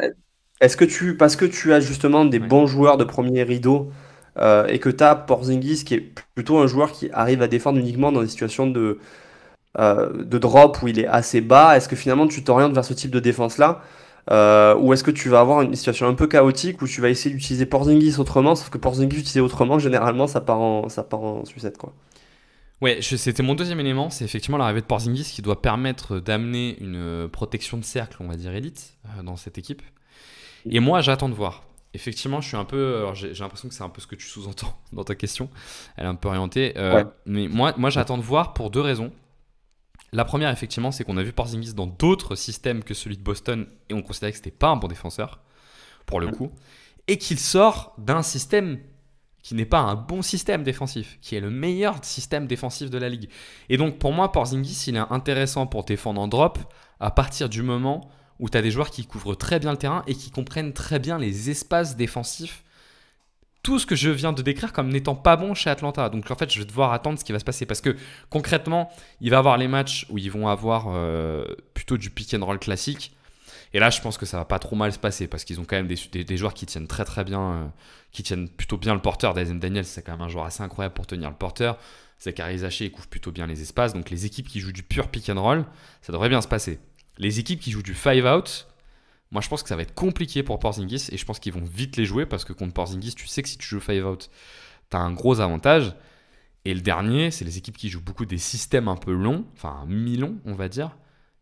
est-ce que parce que tu as justement des Ouais. bons joueurs de premier rideau et que tu as Porzingis qui est plutôt un joueur qui arrive à défendre uniquement dans des situations de drop où il est assez bas, est-ce que finalement tu t'orientes vers ce type de défense-là? Ou est-ce que tu vas avoir une situation un peu chaotique où tu vas essayer d'utiliser Porzingis autrement, sauf que Porzingis utilisé autrement, généralement ça part en sucette, quoi. Ouais, c'était mon deuxième élément, c'est effectivement l'arrivée de Porzingis qui doit permettre d'amener une protection de cercle, on va dire élite, dans cette équipe. Et moi, j'attends de voir. Effectivement, je suis un peu. Alors, j'ai l'impression que c'est un peu ce que tu sous-entends dans ta question. Elle est un peu orientée. Ouais. Mais moi, j'attends de voir pour deux raisons. La première, effectivement, c'est qu'on a vu Porzingis dans d'autres systèmes que celui de Boston et on considérait que c'était pas un bon défenseur, pour le coup. Et qu'il sort d'un système qui n'est pas un bon système défensif, qui est le meilleur système défensif de la ligue. Et donc, pour moi, Porzingis, il est intéressant pour défendre en drop à partir du moment où tu as des joueurs qui couvrent très bien le terrain et qui comprennent très bien les espaces défensifs. Tout ce que je viens de décrire comme n'étant pas bon chez Atlanta. Donc en fait, je vais devoir attendre ce qui va se passer. Parce que concrètement, il va y avoir les matchs où ils vont avoir plutôt du pick and roll classique. Et là, je pense que ça va pas trop mal se passer parce qu'ils ont quand même des joueurs qui tiennent très très bien, qui tiennent plutôt bien le porteur. Dyson Daniels, c'est quand même un joueur assez incroyable pour tenir le porteur. Zachary Zaché, il couvre plutôt bien les espaces. Donc les équipes qui jouent du pur pick and roll, ça devrait bien se passer. Les équipes qui jouent du 5 out, moi je pense que ça va être compliqué pour Porzingis et je pense qu'ils vont vite les jouer parce que contre Porzingis, tu sais que si tu joues 5 out, tu as un gros avantage. Et le dernier, c'est les équipes qui jouent beaucoup des systèmes un peu longs, enfin mi-longs, on va dire.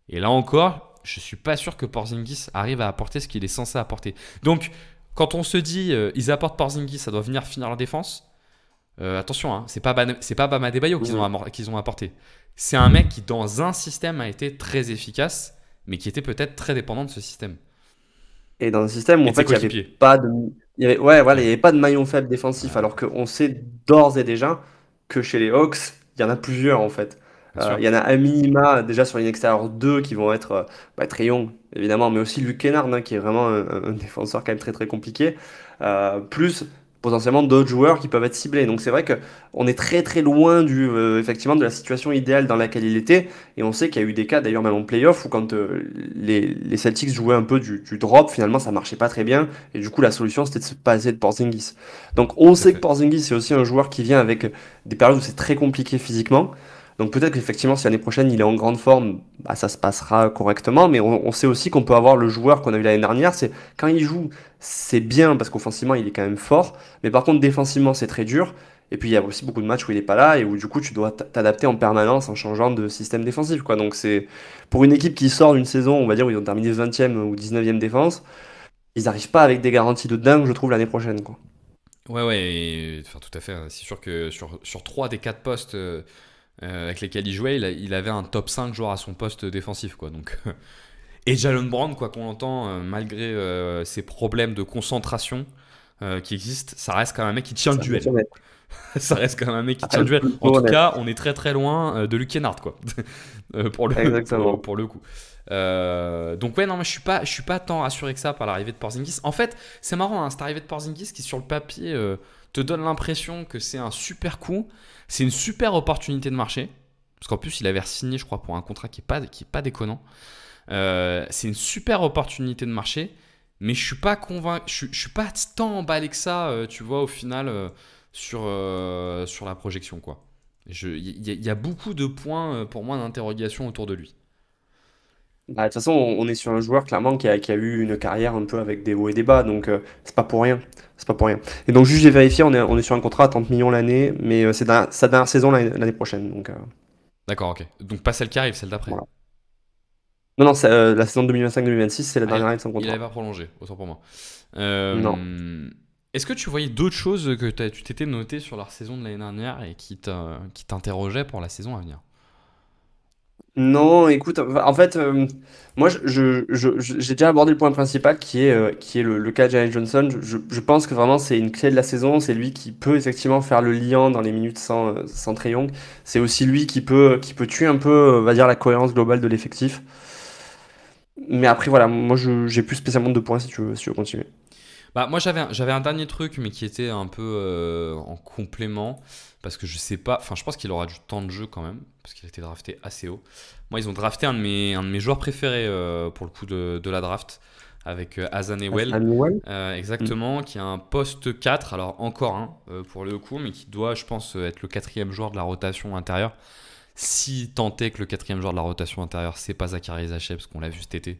Et là encore, je suis pas sûr que Porzingis arrive à apporter ce qu'il est censé apporter. Donc, quand on se dit ils apportent Porzingis, ça doit venir finir leur défense. Attention, hein, c'est pas Bam Adebayo qu'ils ont apporté. C'est un mec qui, dans un système, a été très efficace, mais qui était peut-être très dépendant de ce système. Et dans un système où Et en de ses fait il n'y avait coéquipiers. pas de, ouais, voilà, il Ouais. y avait pas de maillon faible défensif, Ouais, alors qu'on sait d'ores et déjà que chez les Hawks, il y en a plusieurs en fait. bien sûr. Il y en a un minima déjà sur ligne extérieure 2 qui vont être Trae Young évidemment, mais aussi Luke Kennard qui est vraiment un défenseur quand même très très compliqué. Plus potentiellement d'autres joueurs qui peuvent être ciblés. Donc c'est vrai que on est très très loin effectivement de la situation idéale dans laquelle il était. Et on sait qu'il y a eu des cas d'ailleurs même en playoff où quand les Celtics jouaient un peu du drop, finalement ça marchait pas très bien. Et du coup la solution c'était de se passer de Porzingis. Donc on Tout à sait que fait. Porzingis c'est aussi un joueur qui vient avec des périodes où c'est très compliqué physiquement. Donc peut-être qu'effectivement si l'année prochaine il est en grande forme, bah, ça se passera correctement. Mais on sait aussi qu'on peut avoir le joueur qu'on a vu l'année dernière. C'est quand il joue, c'est bien parce qu'offensivement il est quand même fort. Mais par contre défensivement c'est très dur. Et puis il y a aussi beaucoup de matchs où il est pas là et où du coup tu dois t'adapter en permanence en changeant de système défensif, quoi. Donc c'est pour une équipe qui sort d'une saison, on va dire, où ils ont terminé 20e ou 19e défense, ils n'arrivent pas avec des garanties de dingue, je trouve, l'année prochaine, quoi. Ouais, ouais, enfin, tout à fait. C'est sûr que sur 3 des 4 postes avec lesquels il jouait, il avait un top 5 joueur à son poste défensif, quoi. Donc, et Jalen Brown, quoi qu'on entend, malgré ses problèmes de concentration qui existent, ça reste quand même un mec qui tient le Ça duel. fonctionne. Ça reste quand même un mec qui Ah, tient le duel. En plutôt tout honnête. cas, on est très très loin de Luke Kennard, quoi. Exactement. Pour le coup. Donc ouais, non, mais je suis pas tant rassuré que ça par l'arrivée de Porzingis. En fait, c'est marrant, hein, cette arrivée de Porzingis qui sur le papier te donne l'impression que c'est un super coup, c'est une super opportunité de marché. Parce qu'en plus, il avait signé, je crois, pour un contrat qui est pas déconnant. C'est une super opportunité de marché, mais je suis pas convaincu, je suis pas tant emballé que ça, tu vois, au final, sur la projection, quoi. Il y a beaucoup de points pour moi d'interrogation autour de lui. Bah, de toute façon, on est sur un joueur clairement qui a eu une carrière un peu avec des hauts et des bas, donc c'est pas pour rien. C'est pas pour rien. Et donc, juste j'ai vérifié, on est sur un contrat à 30 millions l'année, mais c'est sa dernière saison l'année prochaine. Donc, D'accord, ok. Donc pas celle qui arrive, celle d'après. voilà. Non, non, la saison 2025-2026, c'est la Ah, dernière année de son il contrat. n'avait pas prolongé, autant pour moi. Non. Est-ce que tu voyais d'autres choses que tu t'étais noté sur leur saison de l'année dernière et qui t'interrogeaient pour la saison à venir? Non, écoute, en fait, moi, j'ai déjà abordé le point principal qui est le cas de Jalen Johnson. Je pense que vraiment, c'est une clé de la saison. C'est lui qui peut effectivement faire le lien dans les minutes sans Trae Young. C'est aussi lui qui peut tuer un peu, on va dire, la cohérence globale de l'effectif. Mais après, voilà, moi, j'ai plus spécialement de points si tu veux continuer. Bah, moi, j'avais un dernier truc, mais qui était un peu en complément. Parce que je sais pas. Enfin, je pense qu'il aura du temps de jeu quand même. Parce qu'il a été drafté assez haut. Moi, ils ont drafté un de mes joueurs préférés pour le coup de la draft. Avec Hassan Ewell. Samuel? Mm. Exactement. Qui a un poste 4. Alors, encore un pour le coup. Mais qui doit, je pense, être le quatrième joueur de la rotation intérieure. Si tant est que le quatrième joueur de la rotation intérieure, c'est pas Zachary Zaché, parce qu'on l'a vu cet été.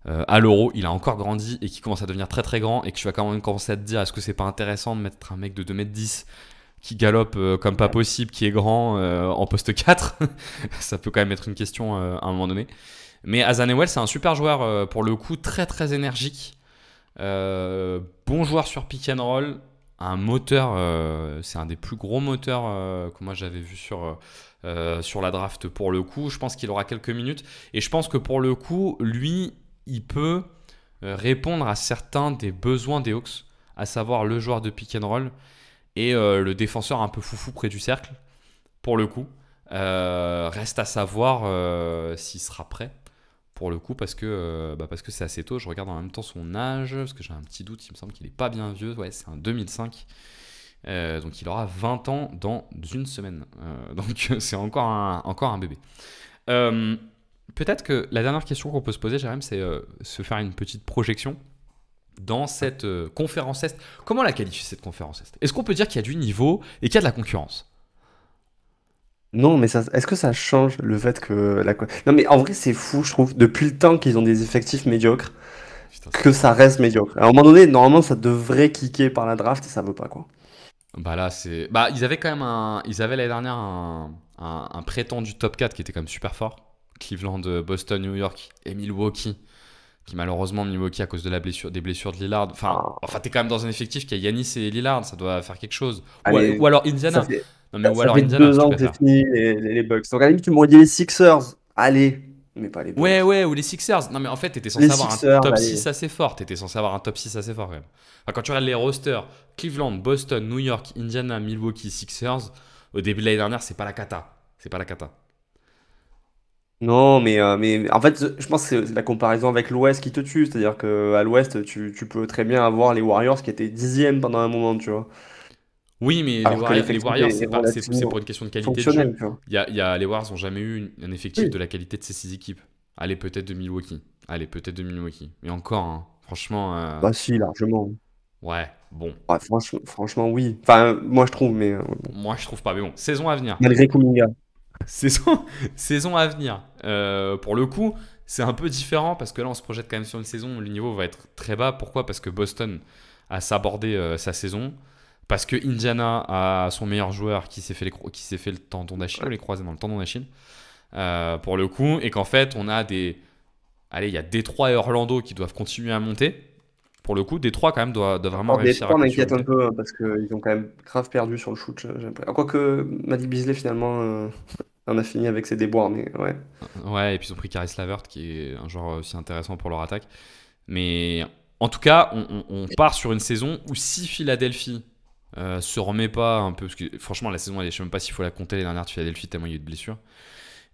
À l'Euro, il a encore grandi et qui commence à devenir très très grand et que tu vas quand même commencer à te dire est-ce que c'est pas intéressant de mettre un mec de 2m10 qui galope comme pas possible, qui est grand en poste 4. Ça peut quand même être une question à un moment donné. Mais Azanewell, c'est un super joueur pour le coup, très très énergique. Bon joueur sur pick and roll. Un moteur, c'est un des plus gros moteurs que moi j'avais vu sur la draft pour le coup. Je pense qu'il aura quelques minutes. Et je pense que pour le coup, lui, il peut répondre à certains des besoins des Hawks, à savoir le joueur de pick and roll et le défenseur un peu foufou près du cercle, pour le coup. Reste à savoir s'il sera prêt, pour le coup, parce que c'est assez tôt. Je regarde en même temps son âge, parce que j'ai un petit doute, il me semble qu'il n'est pas bien vieux. Ouais, c'est un 2005. Donc il aura 20 ans dans une semaine. Donc c'est encore un bébé. Peut-être que la dernière question qu'on peut se poser, Jérém, c'est se faire une petite projection dans cette conférence Est. Comment la qualifier cette conférence Est? Est-ce qu'on peut dire qu'il y a du niveau et qu'il y a de la concurrence? Non, mais est-ce que ça change le fait que Non, mais en vrai, c'est fou, je trouve, depuis le temps qu'ils ont des effectifs médiocres, Putain, c'est que fort. ça reste médiocre. À un moment donné, normalement, ça devrait kicker par la draft et ça veut pas, quoi. Bah là, c'est. Bah, ils avaient quand même Ils avaient l'année dernière un prétendu top 4 qui était quand même super fort. Cleveland, Boston, New York et Milwaukee. Qui malheureusement, Milwaukee, à cause de des blessures de Lillard. Ah, T'es quand même dans un effectif qui a Yanis et Lillard, ça doit faire quelque chose. Ou allez, alors ça Indiana. fait, Non, mais ou ça alors fait Indiana, si deux tu ans que c'est préfères. fini, les Bucks. Donc, à la limite, tu m'aurais dit les Sixers. Allez, mais pas les Ouais, Bucks. ouais, ou les Sixers. Non, mais en fait, t'étais Les censé avoir un Sixers, top 6 allez. assez fort. T'étais censé avoir un top 6 assez fort, quand même. Enfin, quand tu regardes les rosters, Cleveland, Boston, New York, Indiana, Milwaukee, Sixers, au début de l'année dernière, c'est pas la cata. C'est pas la cata. Non, mais en fait, je pense que c'est la comparaison avec l'Ouest qui te tue. C'est-à-dire qu'à l'Ouest, tu peux très bien avoir les Warriors qui étaient dixièmes pendant un moment, tu vois. Oui, mais Alors que Les l'effectif Warriors, est c'est pour relativement une question de qualité de jeu. fonctionnel, tu vois. Les Warriors ont jamais eu un effectif Oui. de la qualité de ces 6 équipes. Allez, peut-être de Milwaukee. Allez, peut-être de Milwaukee. Mais encore, hein, franchement, Bah si, largement. ouais, bon. Ouais, franchement, oui. Enfin, moi, je trouve, mais bon. Moi, je trouve pas. Mais bon, saison à venir. Malgré Kuminga. Saison, saison à venir. Pour le coup, c'est un peu différent parce que là, on se projette quand même sur une saison où le niveau va être très bas. Pourquoi? Parce que Boston a sabordé sa saison. Parce que Indiana a son meilleur joueur qui s'est fait, qui s'est fait le tendon d'Achille ou les croisés dans le tendon d'Achille. Pour le coup. Et qu'en fait, on a des. Allez, il y a Détroit et Orlando qui doivent continuer à monter. Pour le coup, Détroit, quand même, doit vraiment Alors, réussir à Détroit m'inquiète un consolider. peu parce qu'ils ont quand même grave perdu sur le shoot, j'ai l'impression. Quoique, Malik Beasley, finalement, en a fini avec ses déboires, mais ouais. Ouais, et puis ils ont pris Caris Lavert, qui est un joueur aussi intéressant pour leur attaque. Mais en tout cas, on part sur une saison où si Philadelphie se remet pas un peu, parce que franchement, la saison, je sais même pas s'il faut la compter les dernières de Philadelphie, tellement il y a eu de blessures.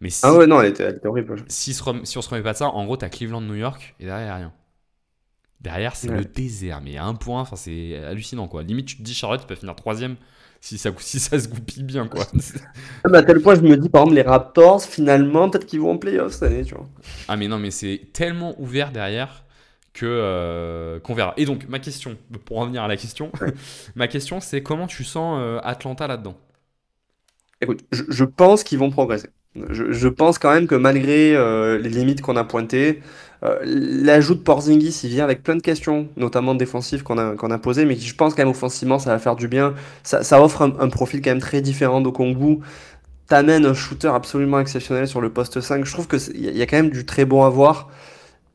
Mais Ah ouais, non, elle était horrible. si on se remet pas de ça, en gros, t'as Cleveland, New York, et derrière, y a rien. Derrière, c'est le Ouais. désert, mais à un point, enfin, c'est hallucinant, quoi. Limite, tu te dis, Charlotte, tu peux finir troisième si ça se goupille bien, quoi. Ah, mais à tel point, je me dis, par exemple, les Raptors, finalement, peut-être qu'ils vont en playoff cette année, tu vois. Ah mais non, mais c'est tellement ouvert derrière que qu'on verra. Et donc ma question, pour en venir à la question, Ouais. ma question c'est comment tu sens Atlanta là-dedans? Écoute, je pense qu'ils vont progresser. Je pense quand même que malgré les limites qu'on a pointées, l'ajout de Porzingis, il vient avec plein de questions, notamment défensives qu'on a posées, mais qui, je pense quand même offensivement, ça va faire du bien. Ça offre un profil quand même très différent d'Okongwu. T'amènes un shooter absolument exceptionnel sur le poste 5. Je trouve qu'il y a quand même du très bon à voir.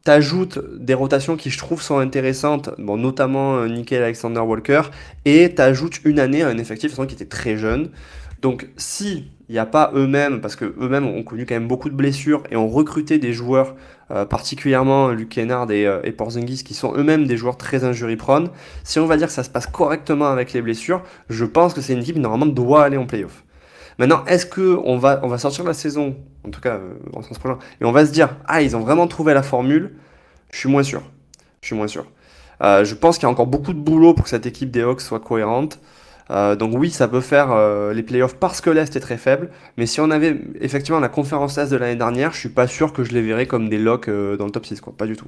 T'ajoutes des rotations qui, je trouve, sont intéressantes, bon, notamment Nickel Alexander Walker, et t'ajoutes une année à un effectif de toute façon, qui était très jeune. Donc, si il n'y a pas eux-mêmes, parce que eux-mêmes ont connu quand même beaucoup de blessures et ont recruté des joueurs, particulièrement Luke Kennard et Porzingis, qui sont eux-mêmes des joueurs très injury-prone, si on va dire que ça se passe correctement avec les blessures, je pense que c'est une équipe qui normalement doit aller en playoff. Maintenant, est-ce que on va sortir de la saison, en tout cas en sens prochain, et on va se dire, ah, ils ont vraiment trouvé la formule? Je suis moins sûr. Je suis moins sûr. Je pense qu'il y a encore beaucoup de boulot pour que cette équipe des Hawks soit cohérente. Donc oui, ça peut faire les playoffs parce que l'Est est très faible. Mais si on avait effectivement la conférence Est de l'année dernière, je suis pas sûr que je les verrais comme des locks dans le top 6, quoi. Pas du tout.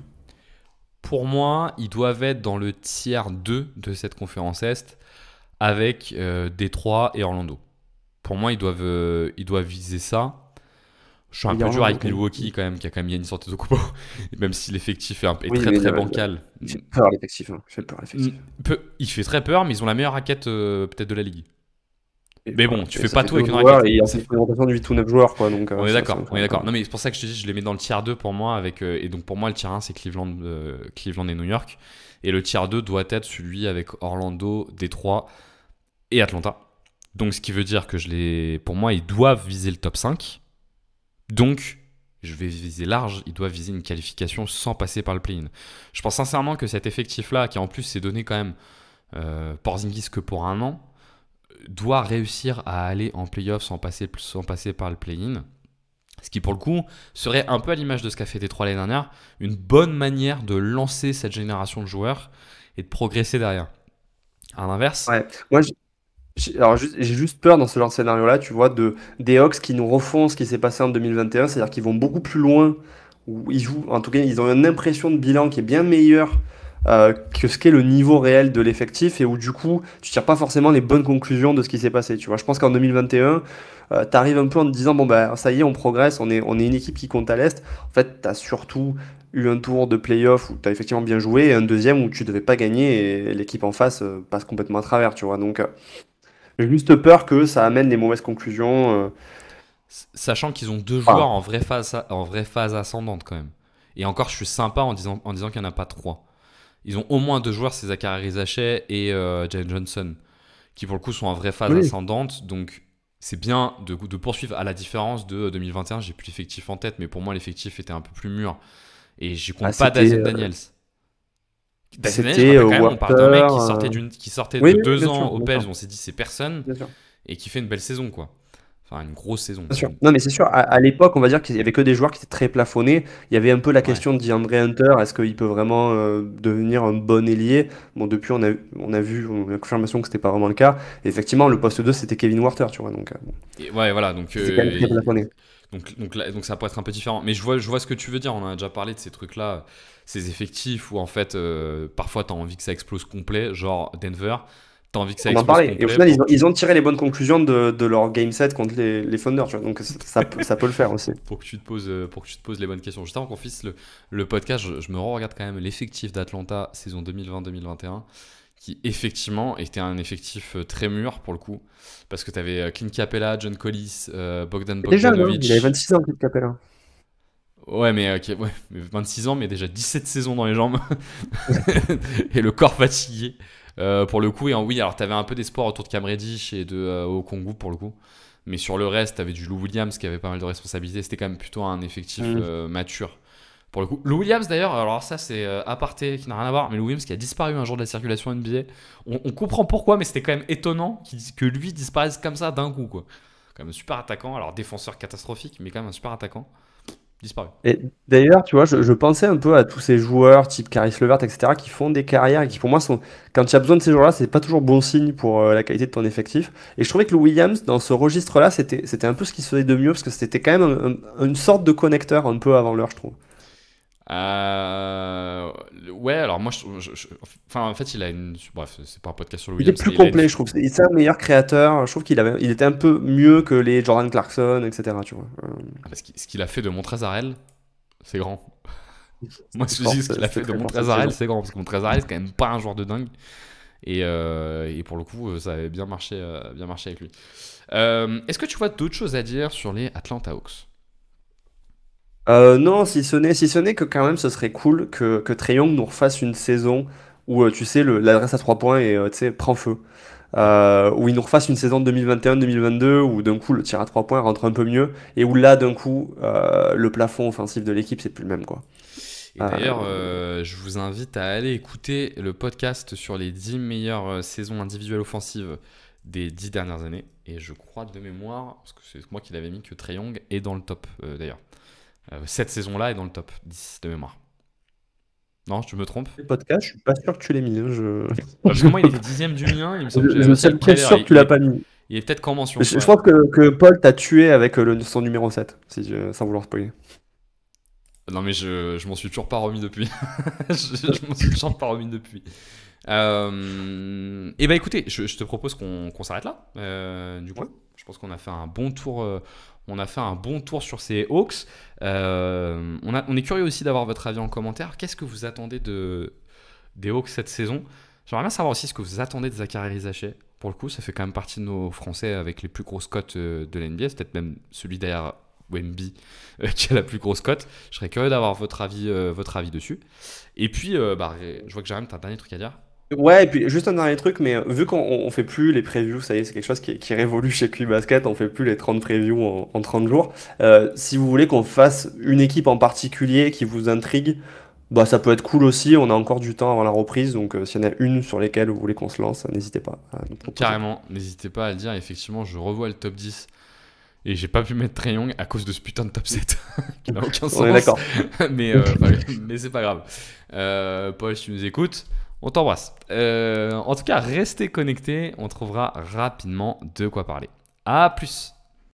Pour moi, ils doivent être dans le tiers 2 de cette conférence Est avec Détroit et Orlando. Pour moi, ils doivent viser ça. Je suis un Il y peu a dur Orlando, avec quand même. Milwaukee quand même, qui a quand même Giannis Antetokounmpo, même si l'effectif est Oui, très mais très bancal. il fait peur l'effectif, hein. Il fait peur l'effectif. Il fait très peur, mais ils ont la meilleure raquette peut-être de la ligue. Et Mais voilà. bon, tu Et fais ça pas fait tout deux avec une joueurs raquette. et il y a une rotation de 8 ou 9 joueurs, quoi. Donc On est ça d'accord, me fait on est un peu. d'accord. Non mais c'est pour ça que je te dis, je les mets dans le tiers 2 pour moi avec et donc pour moi le tiers 1 c'est Cleveland et New York et le tiers 2 doit être celui avec Orlando, Détroit et Atlanta. Donc ce qui veut dire que pour moi ils doivent viser le top 5. Donc je vais viser large, ils doivent viser une qualification sans passer par le play-in. Je pense sincèrement que cet effectif là qui en plus s'est donné quand même Porzingis que pour un an doit réussir à aller en playoff sans passer par le play-in. Ce qui, pour le coup, serait un peu à l'image de ce qu'a fait Détroit l'année dernière, une bonne manière de lancer cette génération de joueurs et de progresser derrière. À l'inverse, Ouais. Moi, alors, j'ai juste peur dans ce genre de scénario-là, tu vois, des Hawks qui nous refont ce qui s'est passé en 2021, c'est-à-dire qu'ils vont beaucoup plus loin, où ils jouent, en tout cas, ils ont une impression de bilan qui est bien meilleure que ce qu'est le niveau réel de l'effectif, et où du coup, tu tires pas forcément les bonnes conclusions de ce qui s'est passé, tu vois. Je pense qu'en 2021, tu arrives un peu en te disant, bon, bah, ça y est, on progresse, on est une équipe qui compte à l'Est. En fait, tu as surtout eu un tour de playoff où tu as effectivement bien joué, et un deuxième où tu devais pas gagner, et l'équipe en face passe complètement à travers, tu vois. Donc, j'ai juste peur que ça amène les mauvaises conclusions. sachant qu'ils ont deux joueurs Enfin, en vraie phase ascendante quand même. Et encore, je suis sympa en disant qu'il n'y en a pas trois. Ils ont au moins deux joueurs, c'est Zachary Rizachet et Jalen Johnson, qui pour le coup sont en vraie phase oui, ascendante. Donc c'est bien de poursuivre à la différence de 2021. J'ai plus l'effectif en tête, mais pour moi l'effectif était un peu plus mûr. Et je ah, compte pas Dyson Daniels. Dyson Daniels, je c'était rappelle quand même, on parle d'un mec Walter. qui sortait Oui, de oui, oui, 2 ans au bien Pels, sûr, on s'est dit c'est personne, bien sûr. et qui fait une belle saison, quoi. Enfin, une grosse saison. Bien sûr. Non, mais c'est sûr, à l'époque, on va dire qu'il y avait que des joueurs qui étaient très plafonnés. Il y avait un peu la Ouais. question de DeAndre Hunter, est-ce qu'il peut vraiment devenir un bon ailier? Bon, depuis, on a confirmation que c'était pas vraiment le cas. Et effectivement, le poste 2 c'était Kevin Walter, tu vois. Donc, bon, Et ouais, voilà, donc, c'était quand même très plafonné. donc ça peut être un peu différent. Mais je vois ce que tu veux dire, on en a déjà parlé de ces trucs-là, ces effectifs où en fait, parfois t'as envie que ça explose complet, genre Denver, t'as envie que ça On en explose parlait. Et au complet final, pour que ils ont tiré les bonnes conclusions de leur game set contre les Thunder, tu vois. Donc, ça peut le faire aussi. pour que tu te poses les bonnes questions. Juste avant qu'on finisse le podcast, je me regarde quand même l'effectif d'Atlanta saison 2020-2021, qui effectivement était un effectif très mûr pour le coup, parce que tu avais Clint Capella, John Collis, Bogdan Déjà, non? Il avait Bogdanovic. 26 ans, Pete Capella. Ouais, mais, ouais, mais 26 ans, mais déjà 17 saisons dans les jambes et le corps fatigué. Pour le coup, et oui, alors t'avais un peu d'espoir autour de Cam Reddish et de Okongwu pour le coup. Mais sur le reste, t'avais du Lou Williams qui avait pas mal de responsabilités. C'était quand même plutôt un effectif Hmm. mature. Pour le coup, Lou Williams d'ailleurs, alors ça c'est aparté qui n'a rien à voir, mais Lou Williams qui a disparu un jour de la circulation NBA. On comprend pourquoi, mais c'était quand même étonnant que lui disparaisse comme ça d'un coup, quoi. Quand même un super attaquant, alors défenseur catastrophique, mais quand même un super attaquant. Disparu. Et d'ailleurs, tu vois, je pensais un peu à tous ces joueurs type Caris LeVert, etc., qui font des carrières et qui, pour moi, sont, quand tu as besoin de ces joueurs-là, c'est pas toujours bon signe pour la qualité de ton effectif. Et je trouvais que le Williams, dans ce registre-là, c'était un peu ce qui se faisait de mieux parce que c'était quand même une sorte de connecteur un peu avant l'heure, je trouve. Ouais, alors moi, enfin, en fait, il a une. Bref, c'est pas un podcast sur le Il était Williams, plus mais il a une. complet, je trouve. C'est un meilleur créateur. Je trouve il était un peu mieux que les Jordan Clarkson, etc., tu vois. Ce qu'il a fait de Montrezl, c'est grand. Moi, C'était je te dis, fort, ce qu'il a fait c'était de très fort cette Montrezl, saison. c'est grand. Parce que Montrezl, c'est quand même pas un joueur de dingue. Et pour le coup, ça avait bien marché avec lui. Est-ce que tu vois d'autres choses à dire sur les Atlanta Hawks? Non, si ce n'est que quand même, ce serait cool que Trae Young nous refasse une saison où, tu sais, l'adresse à 3 points et, tu sais, prend feu. Ouais. Où il nous refasse une saison de 2021-2022 où d'un coup le tir à 3 points rentre un peu mieux et où là d'un coup le plafond offensif de l'équipe c'est plus le même quoi. Et Euh, d'ailleurs, je vous invite à aller écouter le podcast sur les 10 meilleures saisons individuelles offensives des 10 dernières années. Et je crois de mémoire, parce que c'est moi qui l'avais mis, que Trae Young est dans le top d'ailleurs. Cette saison-là est dans le top 10 de mémoire. Non, je me trompe. Le podcast, je suis pas sûr que tu l'aies mis. Parce que moi, il était 10e du mien. Il me semble que j'avais Je aussi suis le premier, sûr que tu l'as pas mis. il est peut-être qu'en mention. Je pense que Paul t'a tué avec son numéro 7, sans vouloir spoiler. Non, mais je m'en suis toujours pas remis depuis. je m'en suis toujours pas remis depuis. Et bah écoutez, je te propose qu'on s'arrête là. Du coup, je pense qu'on a fait un bon tour. On a fait un bon tour sur ces Hawks. On est curieux aussi d'avoir votre avis en commentaire. Qu'est-ce que vous attendez des Hawks cette saison? J'aimerais bien savoir aussi ce que vous attendez de Zachary Rizaché. Pour le coup, ça fait quand même partie de nos Français avec les plus grosses cotes de l'NBA. C'est peut-être même celui derrière Wemby qui a la plus grosse cote. Je serais curieux d'avoir votre avis dessus. Et puis, je vois que Jérém, t'as un dernier truc à dire. Ouais, et puis juste un dernier truc, mais vu qu'on fait plus les previews, ça y est, c'est quelque chose qui révolue chez QBasket, on fait plus les 30 previews en 30 jours. Si vous voulez qu'on fasse une équipe en particulier qui vous intrigue, bah ça peut être cool aussi, on a encore du temps avant la reprise, donc s'il y en a une sur lesquelles vous voulez qu'on se lance, n'hésitez pas à nous proposer. Carrément, n'hésitez pas à le dire. Effectivement, je revois le top 10 et j'ai pas pu mettre Trae Young à cause de ce putain de top 7 qui n'a aucun sens. On est d'accord. mais c'est pas grave. Paul, si tu nous écoutes, on t'embrasse. En tout cas, restez connectés, on trouvera rapidement de quoi parler. À plus.